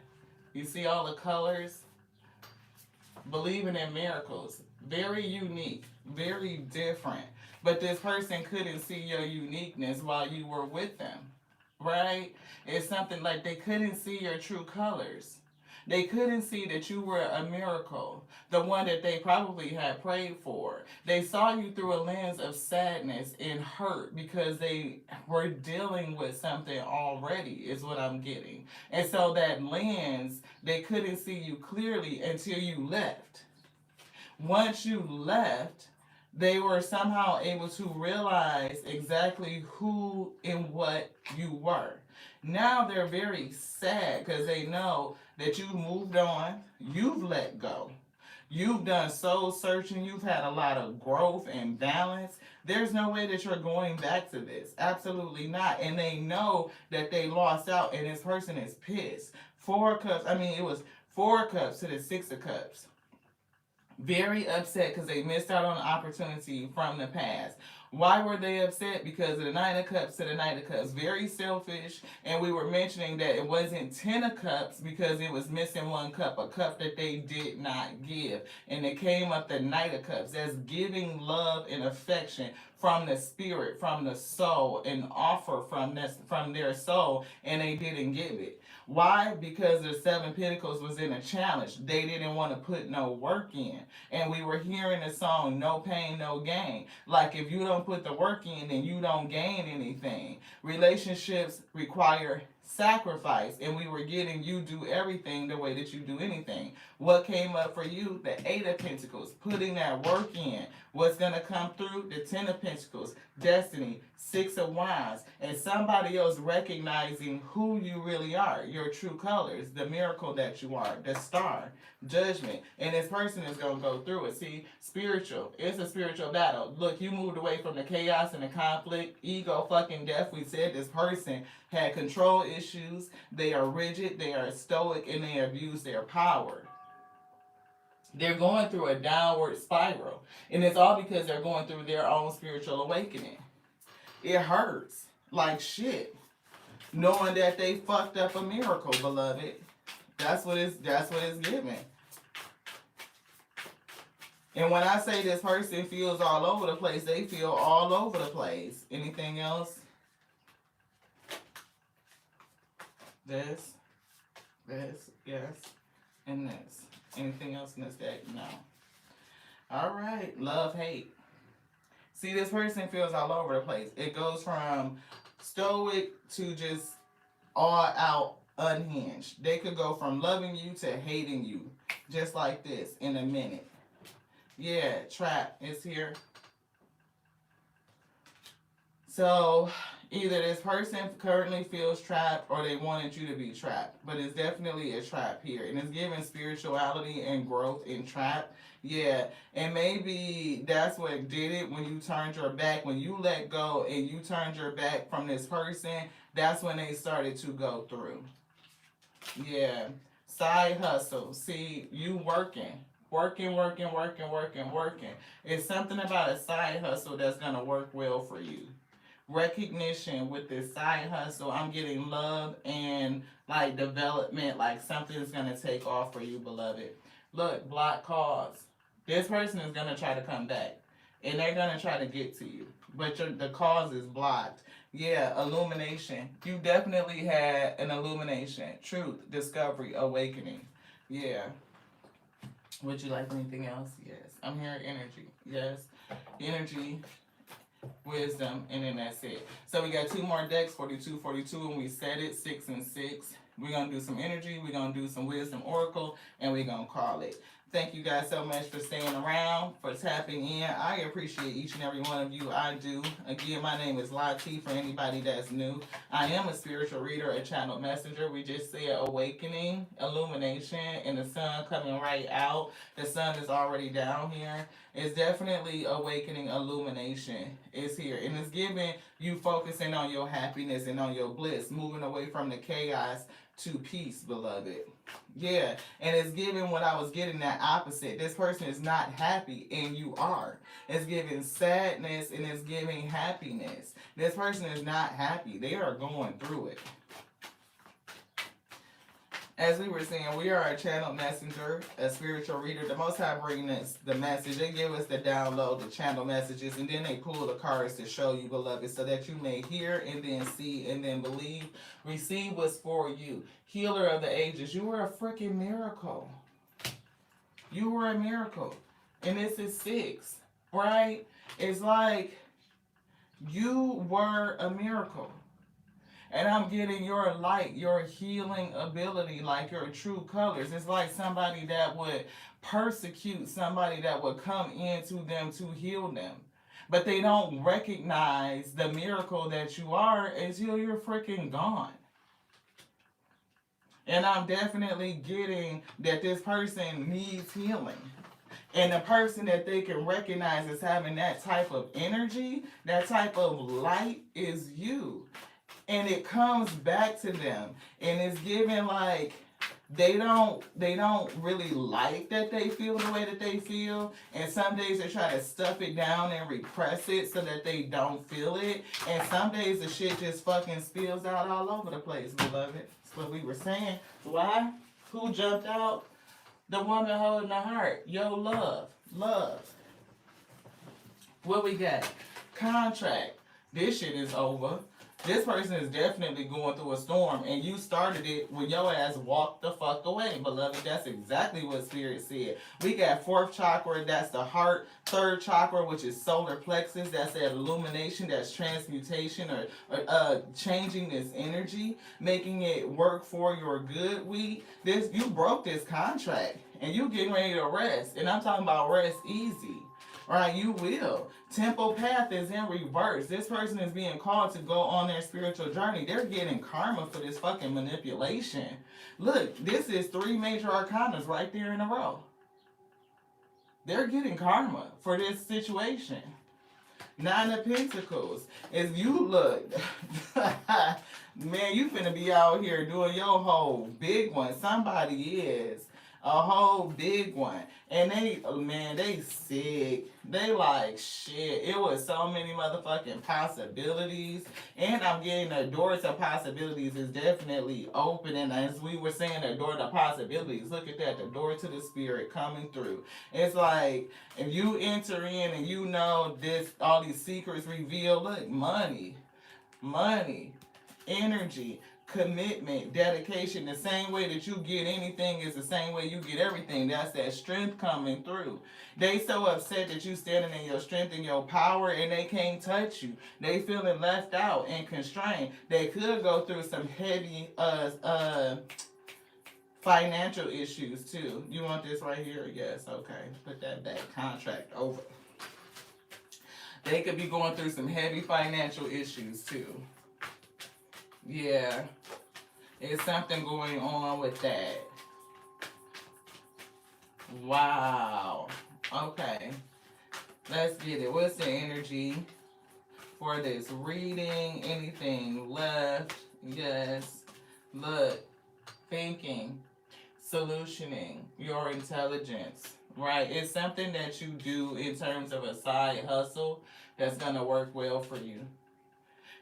you see all the colors? Believing in miracles. Very unique. Very different. But this person couldn't see your uniqueness while you were with them. Right? It's something like they couldn't see your true colors. They couldn't see that you were a miracle, the one that they probably had prayed for. They saw you through a lens of sadness and hurt because they were dealing with something already, is what I'm getting. And so that lens, they couldn't see you clearly until you left. Once you left, they were somehow able to realize exactly who and what you were. Now they're very sad because they know that you've moved on, you've let go. You've done soul searching. You've had a lot of growth and balance. There's no way that you're going back to this. Absolutely not. And they know that they lost out, and this person is pissed. Four cups. I mean, it was 4 cups to the 6 of cups. Very upset because they missed out on an opportunity from the past. Why were they upset? Because of the 9 of cups to the 9 of cups. Very selfish. And we were mentioning that it wasn't 10 of cups because it was missing 1 cup, a cup that they did not give. And it came up the Knight of Cups. That's giving love and affection from the spirit, from the soul, an offer from their soul, and they didn't give it. Why? Because the 7 Pentacles was in a challenge. They didn't want to put no work in. And we were hearing the song, no pain, no gain. Like if you don't put the work in, then you don't gain anything. Relationships require sacrifice, and we were getting you do everything the way that you do anything. What came up for you? The 8 of Pentacles, putting that work in. What's going to come through? The 10 of Pentacles, destiny, 6 of Wands, and somebody else recognizing who you really are, your true colors, the miracle that you are, the star, judgment. And this person is going to go through it. See, spiritual. It's a spiritual battle. Look, you moved away from the chaos and the conflict, ego, fucking death. We said this person had control issues. They are rigid, they are stoic, and they abuse their power. They're going through a downward spiral. And it's all because they're going through their own spiritual awakening. It hurts like shit knowing that they fucked up a miracle, beloved. That's what it's giving. And when I say this person feels all over the place, they feel all over the place. Anything else? This, yes, and this. Anything else in this deck? No. All right, love, hate. See, this person feels all over the place. It goes from stoic to just all out unhinged. They could go from loving you to hating you, just like this, in a minute. Yeah, trap is here. So either this person currently feels trapped or they wanted you to be trapped. But it's definitely a trap here. And it's giving spirituality and growth in trap. Yeah, and maybe that's what did it when you turned your back. When you let go and you turned your back from this person, that's when they started to go through. Yeah, side hustle. See, you working. Working. It's something about a side hustle that's going to work well for you. Recognition with this side hustle. I'm getting love and like development, like something's going to take off for you, beloved. Look, block calls. This person is going to try to come back and they're going to try to get to you, but the cause is blocked. Yeah, illumination. You definitely had an illumination, truth, discovery, awakening. Yeah. Would you like anything else? Yes. I'm hearing energy. Yes. Energy, wisdom, and then that's it. So we got 2 more decks, 42, and we said it, 6 and 6. We're going to do some energy, we're going to do some wisdom oracle, and we're going to call it. Thank you guys so much for staying around, for tapping in. I appreciate each and every one of you. I do. Again, my name is Lati for anybody that's new. I am a spiritual reader, a channel messenger. We just said awakening, illumination, and the sun coming right out. The sun is already down here. It's definitely awakening, illumination is here. And it's giving you focusing on your happiness and on your bliss, moving away from the chaos to peace, beloved. Yeah, and it's giving what I was getting, that opposite. This person is not happy and you are. It's giving sadness and it's giving happiness. This person is not happy. They are going through it. As we were saying, we are a channel messenger, a spiritual reader. The Most High bring us the message. They give us the download, the channel messages, and then they pull the cards to show you, beloved, so that you may hear and then see and then believe. Receive what's for you. Healer of the ages, you were a freaking miracle. You were a miracle. And this is 6, right? It's like you were a miracle. And I'm getting your light, your healing ability, like your true colors. It's like somebody that would persecute somebody that would come into them to heal them. But they don't recognize the miracle that you are until you're freaking gone. And I'm definitely getting that this person needs healing. And the person that they can recognize as having that type of energy, that type of light is you. And it comes back to them. And it's given like they don't really like that they feel the way that they feel. And some days they try to stuff it down and repress it so that they don't feel it. And some days the shit just fucking spills out all over the place, beloved. That's what we were saying. Why? Who jumped out? The woman holding the heart. Yo, love. Love. What we got? Contract. This shit is over. This person is definitely going through a storm, and you started it when your ass walked the fuck away, beloved. That's exactly what Spirit said. We got fourth chakra, that's the heart. Third chakra, which is solar plexus, that's that illumination, that's transmutation, or changing this energy, making it work for your good. You broke this contract, and you getting ready to rest, and I'm talking about rest easy. Right, you will. Temple path is in reverse. This person is being called to go on their spiritual journey. They're getting karma for this fucking manipulation. Look, this is 3 major arcanas right there in a row. They're getting karma for this situation. 9 of Pentacles. If you look, man, you finna be out here doing your whole big one. Somebody is. A whole big one. And they sick. They like, shit. It was so many motherfucking possibilities. And I'm getting the door to possibilities is definitely open. And as we were saying, the door to possibilities. Look at that. The door to the spirit coming through. It's like, if you enter in and you know this, all these secrets revealed, look, money, energy, commitment, dedication. The same way that you get anything is the same way you get everything. That's that strength coming through. They so upset that you standing in your strength and your power and they can't touch you. They feeling left out and constrained. They could go through some heavy financial issues too. You want this right here? Yes, okay. Put that back. Contract over. They could be going through some heavy financial issues too. Yeah, it's something going on with that. Wow. Okay. Let's get it. What's the energy for this reading? Anything left? Yes. Look, thinking, solutioning, your intelligence, right? It's something that you do in terms of a side hustle that's going to work well for you.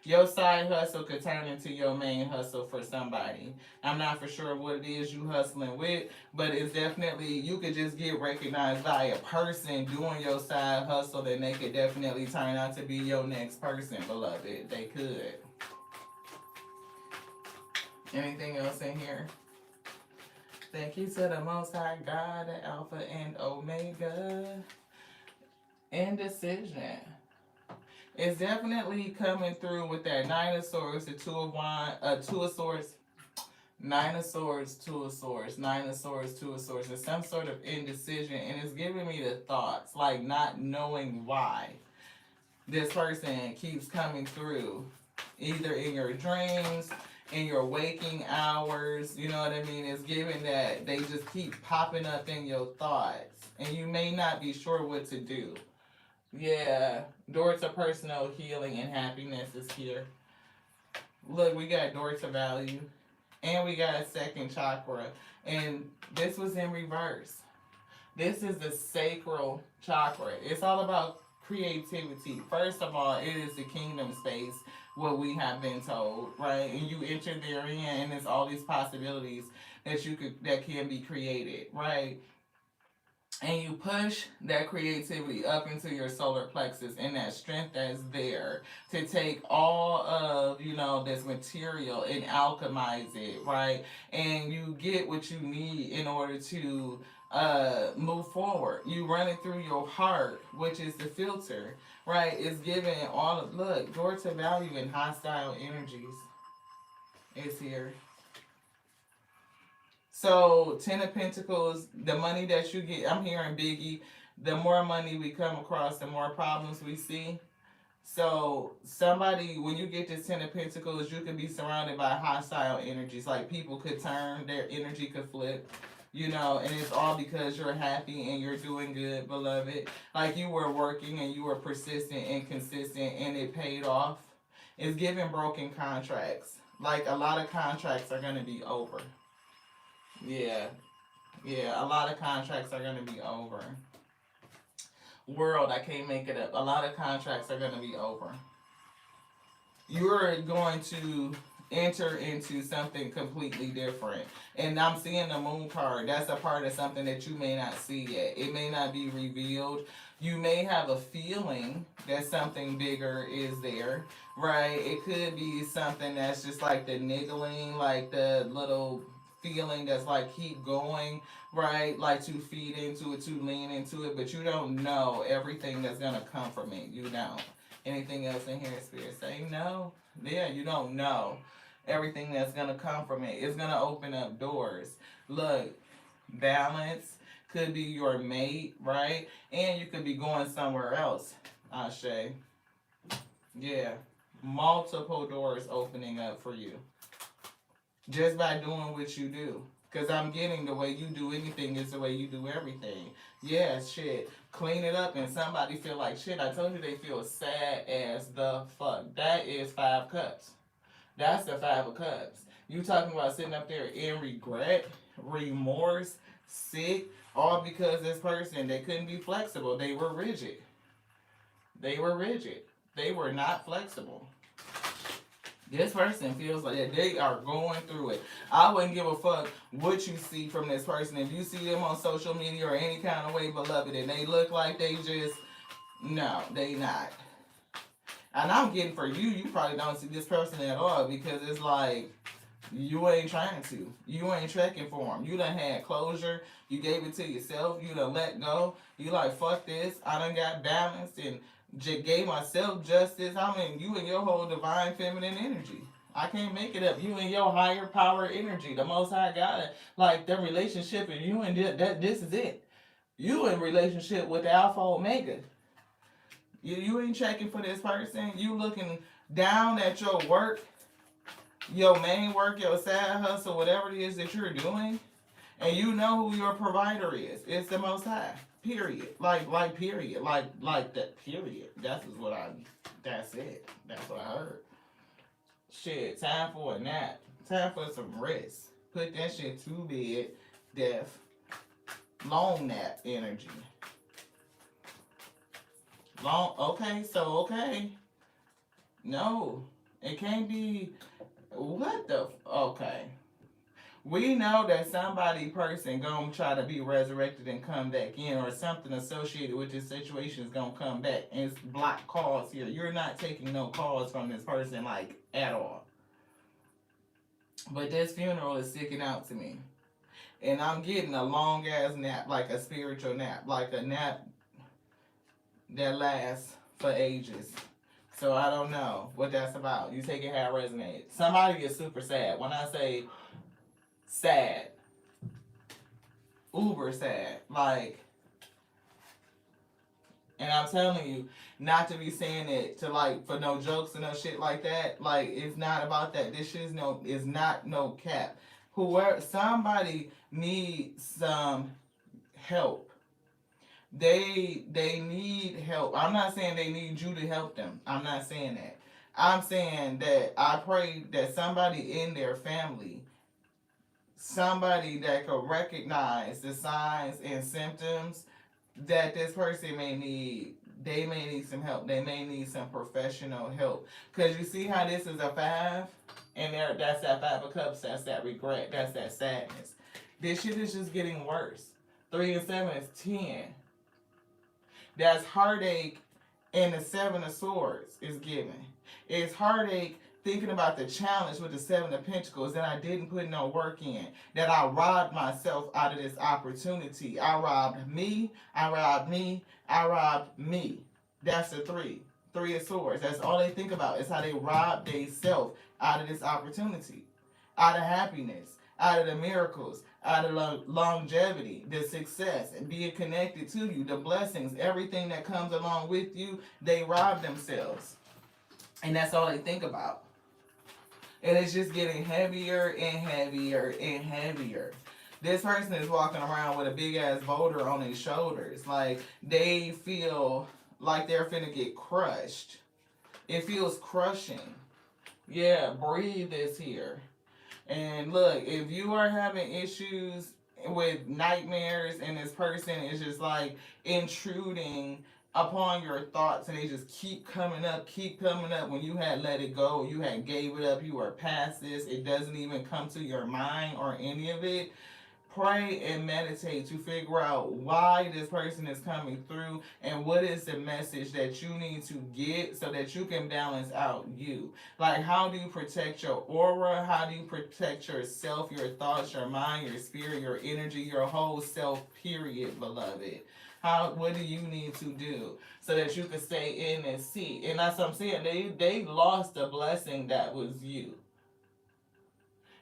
Your side hustle could turn into your main hustle for somebody. I'm not for sure what it is you hustling with, but it's definitely, you could just get recognized by a person doing your side hustle, and they could definitely turn out to be your next person, beloved. They could. Anything else in here? Thank you to the Most High God, the Alpha and Omega. Indecision. It's definitely coming through with that 9 of Swords, the 2 of Swords, 9 of Swords, 2 of Swords, 9 of Swords, 2 of Swords. There's some sort of indecision, and it's giving me the thoughts, like not knowing why this person keeps coming through, either in your dreams, in your waking hours, you know what I mean? It's giving that they just keep popping up in your thoughts, and you may not be sure what to do. Yeah, door to personal healing and happiness is here. Look, we got door to value, and we got second chakra, and this was in reverse. This is the sacral chakra. It's all about creativity. First of all, it is the kingdom space, what we have been told, right? And you enter therein, and there's all these possibilities that can be created, right? And you push that creativity up into your solar plexus and that strength that's there to take all of, this material and alchemize it, right? And you get what you need in order to move forward. You run it through your heart, which is the filter, right? It's giving look, door to value in hostile energies. is here. So, Ten of Pentacles, the money that you get, I'm hearing Biggie, the more money we come across, the more problems we see. So, somebody, when you get this Ten of Pentacles, you can be surrounded by hostile energies. Like, people could turn, their energy could flip, you know, and it's all because you're happy and you're doing good, beloved. Like, you were working and you were persistent and consistent and it paid off. It's giving broken contracts. Like, a lot of contracts are going to be over. Yeah, yeah, a lot of contracts are going to be over. World, I can't make it up. A lot of contracts are going to be over. You're going to enter into something completely different. And I'm seeing the moon card. That's a part of something that you may not see yet. It may not be revealed. You may have a feeling that something bigger is there, right? It could be something that's just like the niggling, like the little feeling that's like keep going, right? Like to feed into it, to lean into it, but you don't know everything that's gonna come from it. You don't. Anything else in here, Spirit? Say no. Yeah, you don't know everything that's gonna come from it. It's gonna open up doors. Look, balance could be your mate, right? And you could be going somewhere else, Ashe. Yeah. Multiple doors opening up for you. Just by doing what you do. Because I'm getting the way you do anything is the way you do everything. Yeah, shit. Clean it up and somebody feel like shit. I told you they feel sad as the fuck. That is 5 cups. That's the 5 of cups. You talking about sitting up there in regret, remorse, sick, all because this person, they couldn't be flexible. They were rigid. They were rigid. They were not flexible. This person feels like they are going through it. I wouldn't give a fuck what you see from this person. If you see them on social media or any kind of way, beloved, and they look like they just, no, they not. And I'm getting for you, you probably don't see this person at all because it's like, you ain't trying to. You ain't checking for them. You done had closure. You gave it to yourself. You done let go. You like, fuck this. I done got balanced and gave myself justice. I mean, you and your whole divine feminine energy. I can't make it up. You and your higher power energy. The Most High God, like the relationship, and you and this is it. You in relationship with the Alpha Omega. You ain't checking for this person. You looking down at your work, your main work, your side hustle, whatever it is that you're doing, and you know who your provider is. It's the Most High. Period. Period. Like that. Period. That's what I. That's it. That's what I heard. Shit. Time for a nap. Time for some rest. Put that shit to bed. Death. Long nap energy. Long. Okay. So okay. No, it can't be. What the? Okay. We know that somebody person gonna try to be resurrected and come back in, or something associated with this situation is gonna come back. And it's block calls here. You're not taking no calls from this person like at all. But this funeral is sticking out to me. And I'm getting a long ass nap, like a spiritual nap, like a nap that lasts for ages. So I don't know what that's about. You take it how it resonates. Somebody is super sad. When I say sad, uber sad, like, and I'm telling you, not to be saying it to like for no jokes and no shit like that. Like, it's not about that. This shit is not no cap. Whoever, somebody needs some help. They need help. I'm not saying they need you to help them. I'm not saying that. I'm saying that I pray that somebody in their family, somebody that could recognize the signs and symptoms that this person may need. They may need some help. They may need some professional help. Because you see how this is a 5? And that's that 5 of cups. That's that regret. That's that sadness. This shit is just getting worse. 3 and 7 is 10. That's heartache, and the 7 of swords is given. It's heartache thinking about the challenge with the 7 of pentacles that I didn't put no work in. That I robbed myself out of this opportunity. I robbed me. I robbed me. I robbed me. That's the 3. 3 of swords. That's all they think about is how they robbed themselves out of this opportunity. out of happiness, out of the miracles, out of longevity, the success, and being connected to you, the blessings, everything that comes along with you, they rob themselves. And that's all they think about. And it's just getting heavier and heavier and heavier. This person is walking around with a big ass boulder on their shoulders. Like they feel like they're finna get crushed. It feels crushing. Yeah, breathe is here. And look, if you are having issues with nightmares and this person is just like intruding upon your thoughts and they just keep coming up when you had let it go, you had gave it up, you were past this, it doesn't even come to your mind or any of it. Pray and meditate to figure out why this person is coming through and what is the message that you need to get so that you can balance out you. Like, how do you protect your aura? How do you protect yourself, your thoughts, your mind, your spirit, your energy, your whole self, period, beloved? What do you need to do so that you can stay in and see? And that's what I'm saying. They lost a blessing that was you.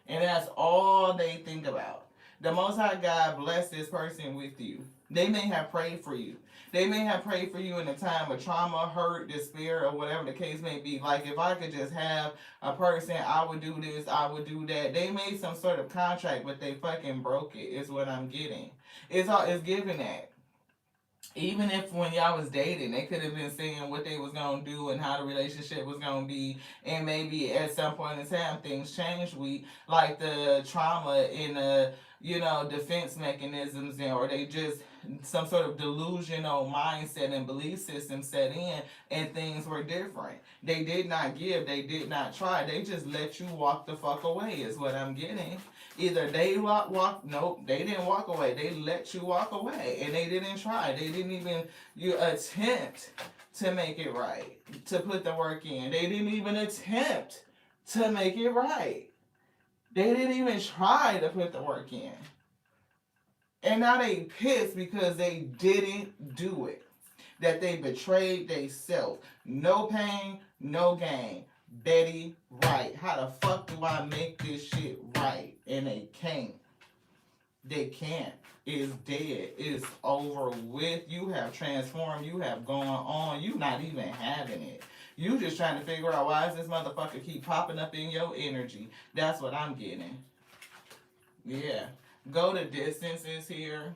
And that's all they think about. The Most High God bless this person with you. They may have prayed for you. They may have prayed for you in a time of trauma, hurt, despair, or whatever the case may be. Like, if I could just have a person, I would do this, I would do that. They made some sort of contract, but they fucking broke it, is what I'm getting. It's giving that. Even if when y'all was dating, they could have been saying what they was going to do and how the relationship was going to be. And maybe at some point in time, things changed. Like the trauma in the, defense mechanisms, or they just, some sort of delusional mindset and belief system set in and things were different. They did not give. They did not try. They just let you walk the fuck away is what I'm getting. Either they nope, they didn't walk away. They let you walk away, and they didn't try. They didn't even attempt to make it right, to put the work in. They didn't even attempt to make it right. They didn't even try to put the work in. And now they pissed because they didn't do it. That they betrayed themselves. No pain, no gain. Betty Wright. How the fuck do I make this shit right? And they can't. They can't. It's dead. It's over with. You have transformed. You have gone on. You not even having it. You just trying to figure out why does this motherfucker keep popping up in your energy. That's what I'm getting. Yeah. Go the distances here.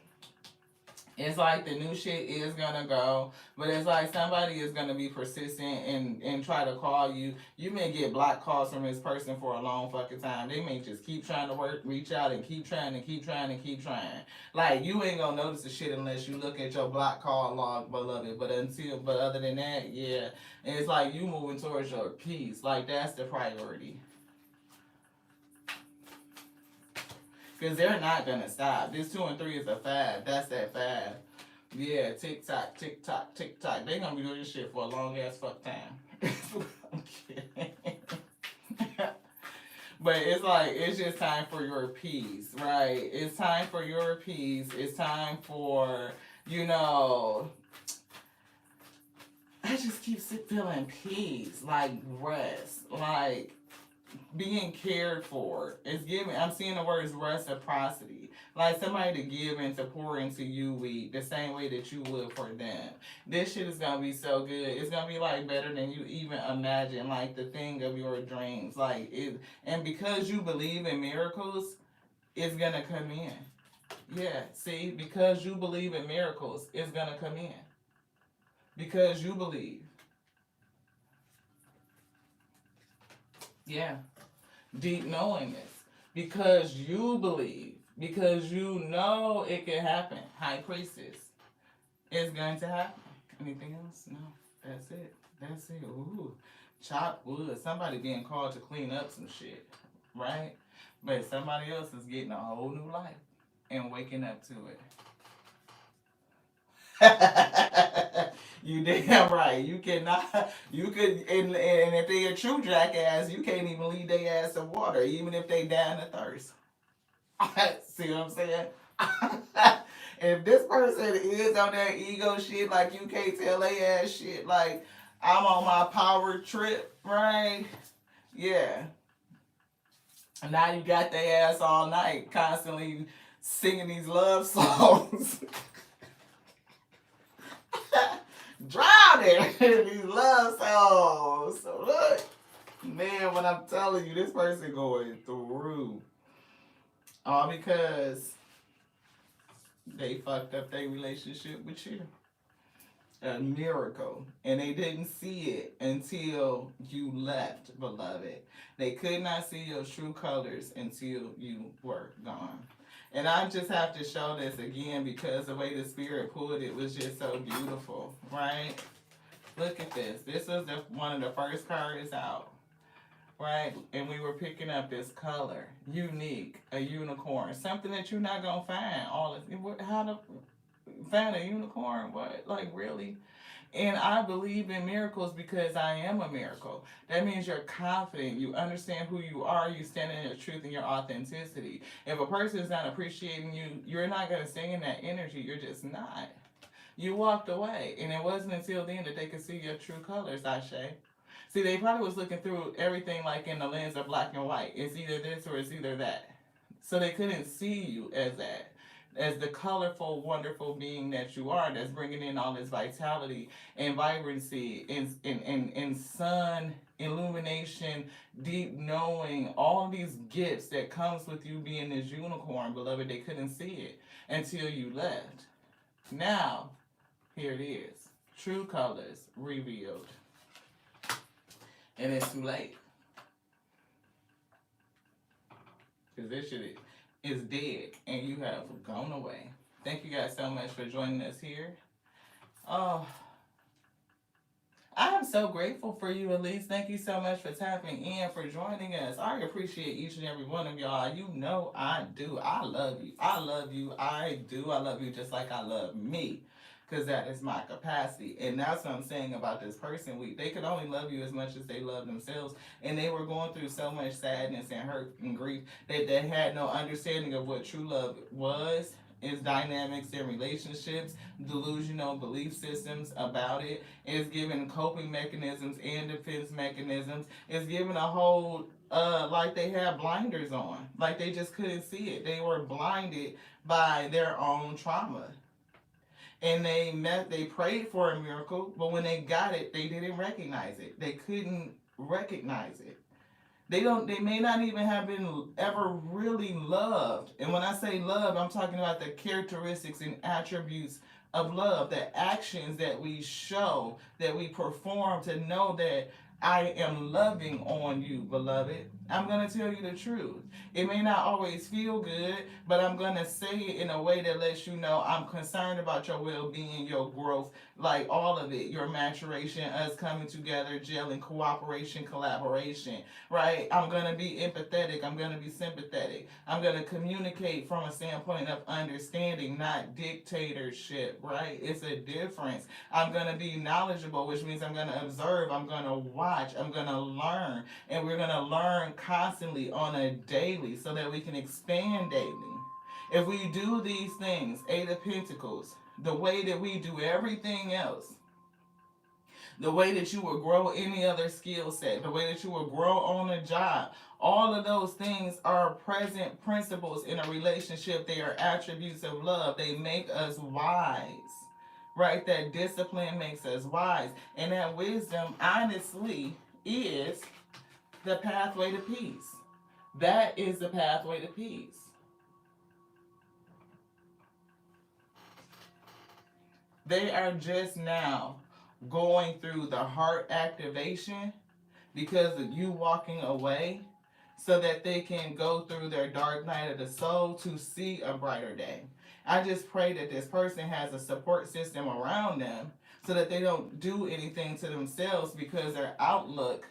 It's like the new shit is gonna go, but it's like somebody is gonna be persistent and try to call you. You may get blocked calls from this person for a long fucking time. They may just keep trying to reach out and keep trying and keep trying and keep trying. Like, you ain't gonna notice the shit unless you look at your block call log, beloved. But other than that, yeah. And it's like you moving towards your peace. Like, that's the priority. Because they're not going to stop. This 2 and 3 is a 5. That's that 5. Yeah, tick tock, tick tock, tick tock. They're going to be doing this shit for a long ass fuck time. I'm kidding. But it's like, it's just time for your peace, right? It's time for your peace. It's time for, I just keep feeling peace, like rest, like being cared for. It's giving. I'm seeing the words reciprocity, like somebody to give and to pour into you the same way that you would for them. This shit is gonna be so good. It's gonna be like better than you even imagine. Like the thing of your dreams. Like it, and because you believe in miracles, it's gonna come in. Yeah. See, because you believe in miracles, it's gonna come in. Because you believe. Yeah. Deep knowingness. Because you believe. Because you know it can happen. High Priestess. It's going to happen. Anything else? No. That's it. That's it. Ooh. Chop wood. Somebody being called to clean up some shit. Right? But somebody else is getting a whole new life. And waking up to it. You damn right. You cannot. You could, and if they a true jackass, you can't even leave their ass in water, even if they dying of thirst. See what I'm saying? If this person is on that ego shit, like you can't tell they ass shit, like I'm on my power trip, right? Yeah. And now you got their ass all night constantly singing these love songs. Drowning in these love songs. So look, man, when I'm telling you, this person going through. All because they fucked up their relationship with you. A miracle. And they didn't see it until you left, beloved. They could not see your true colors until you were gone. And I just have to show this again because the way the spirit pulled it was just so beautiful, right? Look at this. This was one of the first cards out, right? And we were picking up this color, unique, a unicorn, something that you're not gonna find. How to find a unicorn? What? Like really? And I believe in miracles because I am a miracle. That means you're confident, you understand who you are, you stand in your truth and your authenticity. If a person is not appreciating you, you're not going to stay in that energy. You're just not. You walked away, and it wasn't until then that they could see your true colors, Ashe. See, they probably was looking through everything like in the lens of black and white. It's either this or it's either that. So they couldn't see you as that, as the colorful, wonderful being that you are, that's bringing in all this vitality and vibrancy and sun, illumination, deep knowing, all these gifts that comes with you being this unicorn, beloved. They couldn't see it until you left. Now, here it is. True colors revealed. And it's too late. Because this shit is dead and you have gone away. Thank you guys so much for joining us here. Oh, I am so grateful for you, Elise. Thank you so much for tapping in, for joining us. I appreciate each and every one of y'all. You know I do. I love you. I love you. I do. I love you just like I love me. Because that is my capacity. And that's what I'm saying about this person. They could only love you as much as they love themselves. And they were going through so much sadness and hurt and grief that they had no understanding of what true love was, its dynamics in relationships, delusional belief systems about it. It's given coping mechanisms and defense mechanisms. It's given a whole like they had blinders on. Like they just couldn't see it. They were blinded by their own trauma. And they prayed for a miracle, but when they got it, they didn't recognize it. They couldn't recognize it. They may not even have been ever really loved. And when I say love, I'm talking about the characteristics and attributes of love, the actions that we show, that we perform to know that I am loving on you, beloved. I'm going to tell you the truth. It may not always feel good, but I'm going to say it in a way that lets you know I'm concerned about your well-being, your growth, like all of it, your maturation, us coming together, gelling, cooperation, collaboration, right? I'm going to be empathetic. I'm going to be sympathetic. I'm going to communicate from a standpoint of understanding, not dictatorship, right? It's a difference. I'm going to be knowledgeable, which means I'm going to observe, I'm going to watch, I'm going to learn, and we're going to learn constantly on a daily so that we can expand daily. If we do these things, Eight of Pentacles, the way that we do everything else, the way that you will grow any other skill set, the way that you will grow on a job, all of those things are present principles in a relationship. They are attributes of love. They make us wise, right? That discipline makes us wise. And that wisdom, honestly, is the pathway to peace. That is the pathway to peace. They are just now going through the heart activation because of you walking away so that they can go through their dark night of the soul to see a brighter day. I just pray that this person has a support system around them so that they don't do anything to themselves because their outlook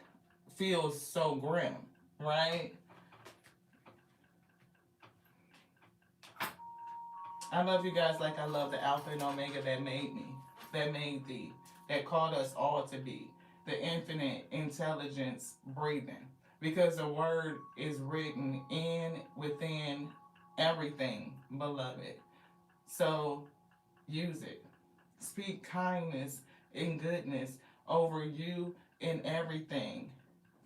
feels so grim, right? I love you guys like I love the Alpha and Omega that made me, that made thee, that called us all to be, the infinite intelligence breathing. Because the word is written in, within everything, beloved. So use it. Speak kindness and goodness over you and everything.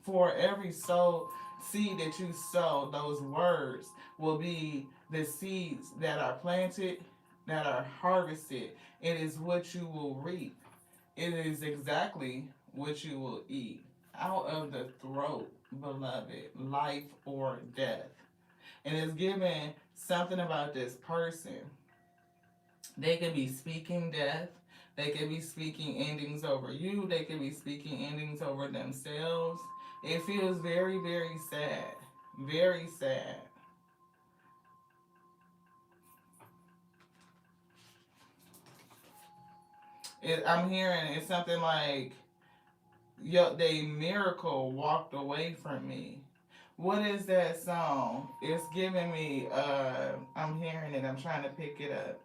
For every soul seed that you sow, those words, will be the seeds that are planted, that are harvested. It is what you will reap. It is exactly what you will eat. Out of the throat, beloved, life or death. And it's given something about this person. They could be speaking death. They could be speaking endings over you. They could be speaking endings over themselves. It feels very, very sad. Very sad. I'm hearing it's something like, yo, they miracle walked away from me. What is that song? It's giving me, I'm hearing it. I'm trying to pick it up.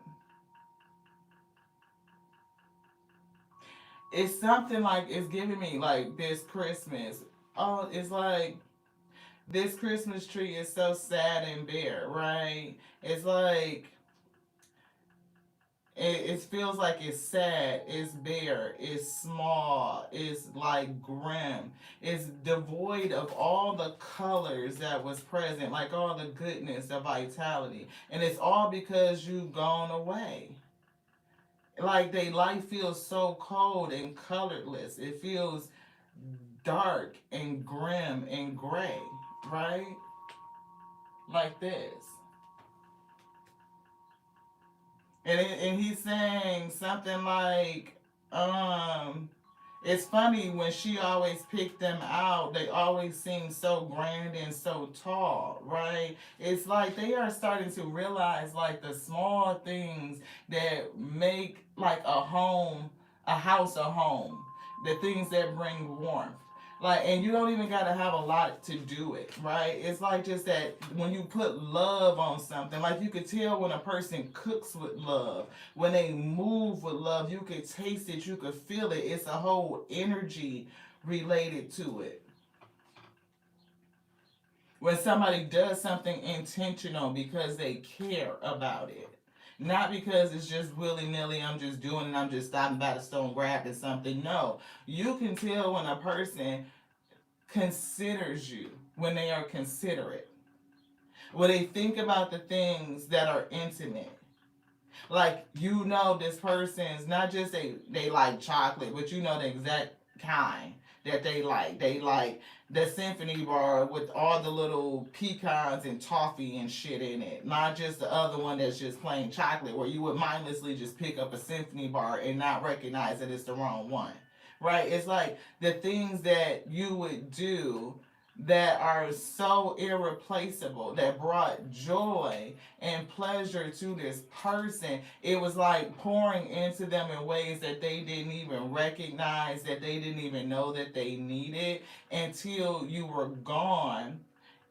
It's something like, it's giving me like this Christmas. Oh, it's like this Christmas tree is so sad and bare, right? It's like it feels like it's sad, it's bare, it's small, it's like grim, it's devoid of all the colors that was present, like all the goodness, the vitality, and it's all because you've gone away. Like they life feels so cold and colorless. It feels dark and grim and gray, right? Like this. And he's saying something like, um, it's funny when she always picked them out, they always seem so grand and so tall, right? It's like they are starting to realize like the small things that make like a house a home, the things that bring warmth. Like, and you don't even gotta have a lot to do it, right? It's like just that when you put love on something, like you could tell when a person cooks with love, when they move with love, you could taste it, you could feel it. It's a whole energy related to it. When somebody does something intentional because they care about it. Not because it's just willy nilly, I'm just doing it, I'm just stopping by the store and grabbing something. No. You can tell when a person considers you, when they are considerate, when they think about the things that are intimate. Like, you know, this person's not just they like chocolate, but you know the exact kind that they like. They like the symphony bar with all the little pecans and toffee and shit in it. Not just the other one that's just plain chocolate, where you would mindlessly just pick up a symphony bar and not recognize that it's the wrong one. Right? It's like the things that you would do that are so irreplaceable, that brought joy and pleasure to this person. It was like pouring into them in ways that they didn't even recognize, that they didn't even know that they needed until you were gone.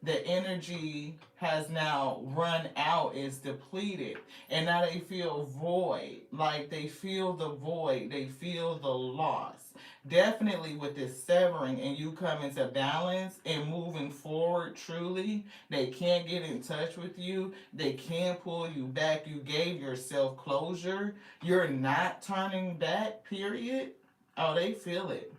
The energy has now run out, is depleted, and now they feel void. Like they feel the void, they feel the loss. Definitely with this severing and you coming to balance and moving forward truly, they can't get in touch with you, they can't pull you back. You gave yourself closure, you're not turning back, period. Oh, they feel it.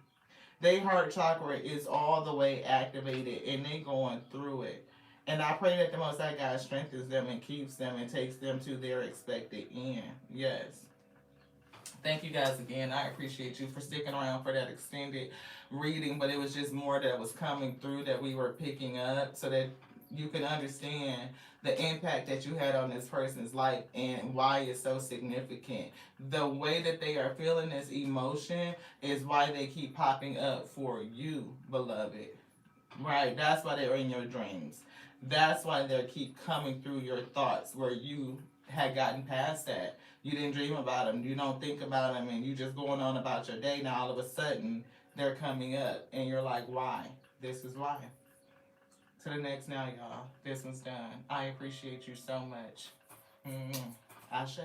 Their heart chakra is all the way activated and they going through it. And I pray that the Most High God strengthens them and keeps them and takes them to their expected end. Yes. Thank you guys again. I appreciate you for sticking around for that extended reading, but it was just more that was coming through that we were picking up so that you can understand the impact that you had on this person's life and why it's so significant. The way that they are feeling this emotion is why they keep popping up for you, beloved. Right? That's why they're in your dreams. That's why they keep coming through your thoughts where you had gotten past that. You didn't dream about them. You don't think about them, and you just going on about your day. Now all of a sudden they're coming up, and you're like, why? This is why. To the next now, y'all. This one's done. I appreciate you so much. Ashe.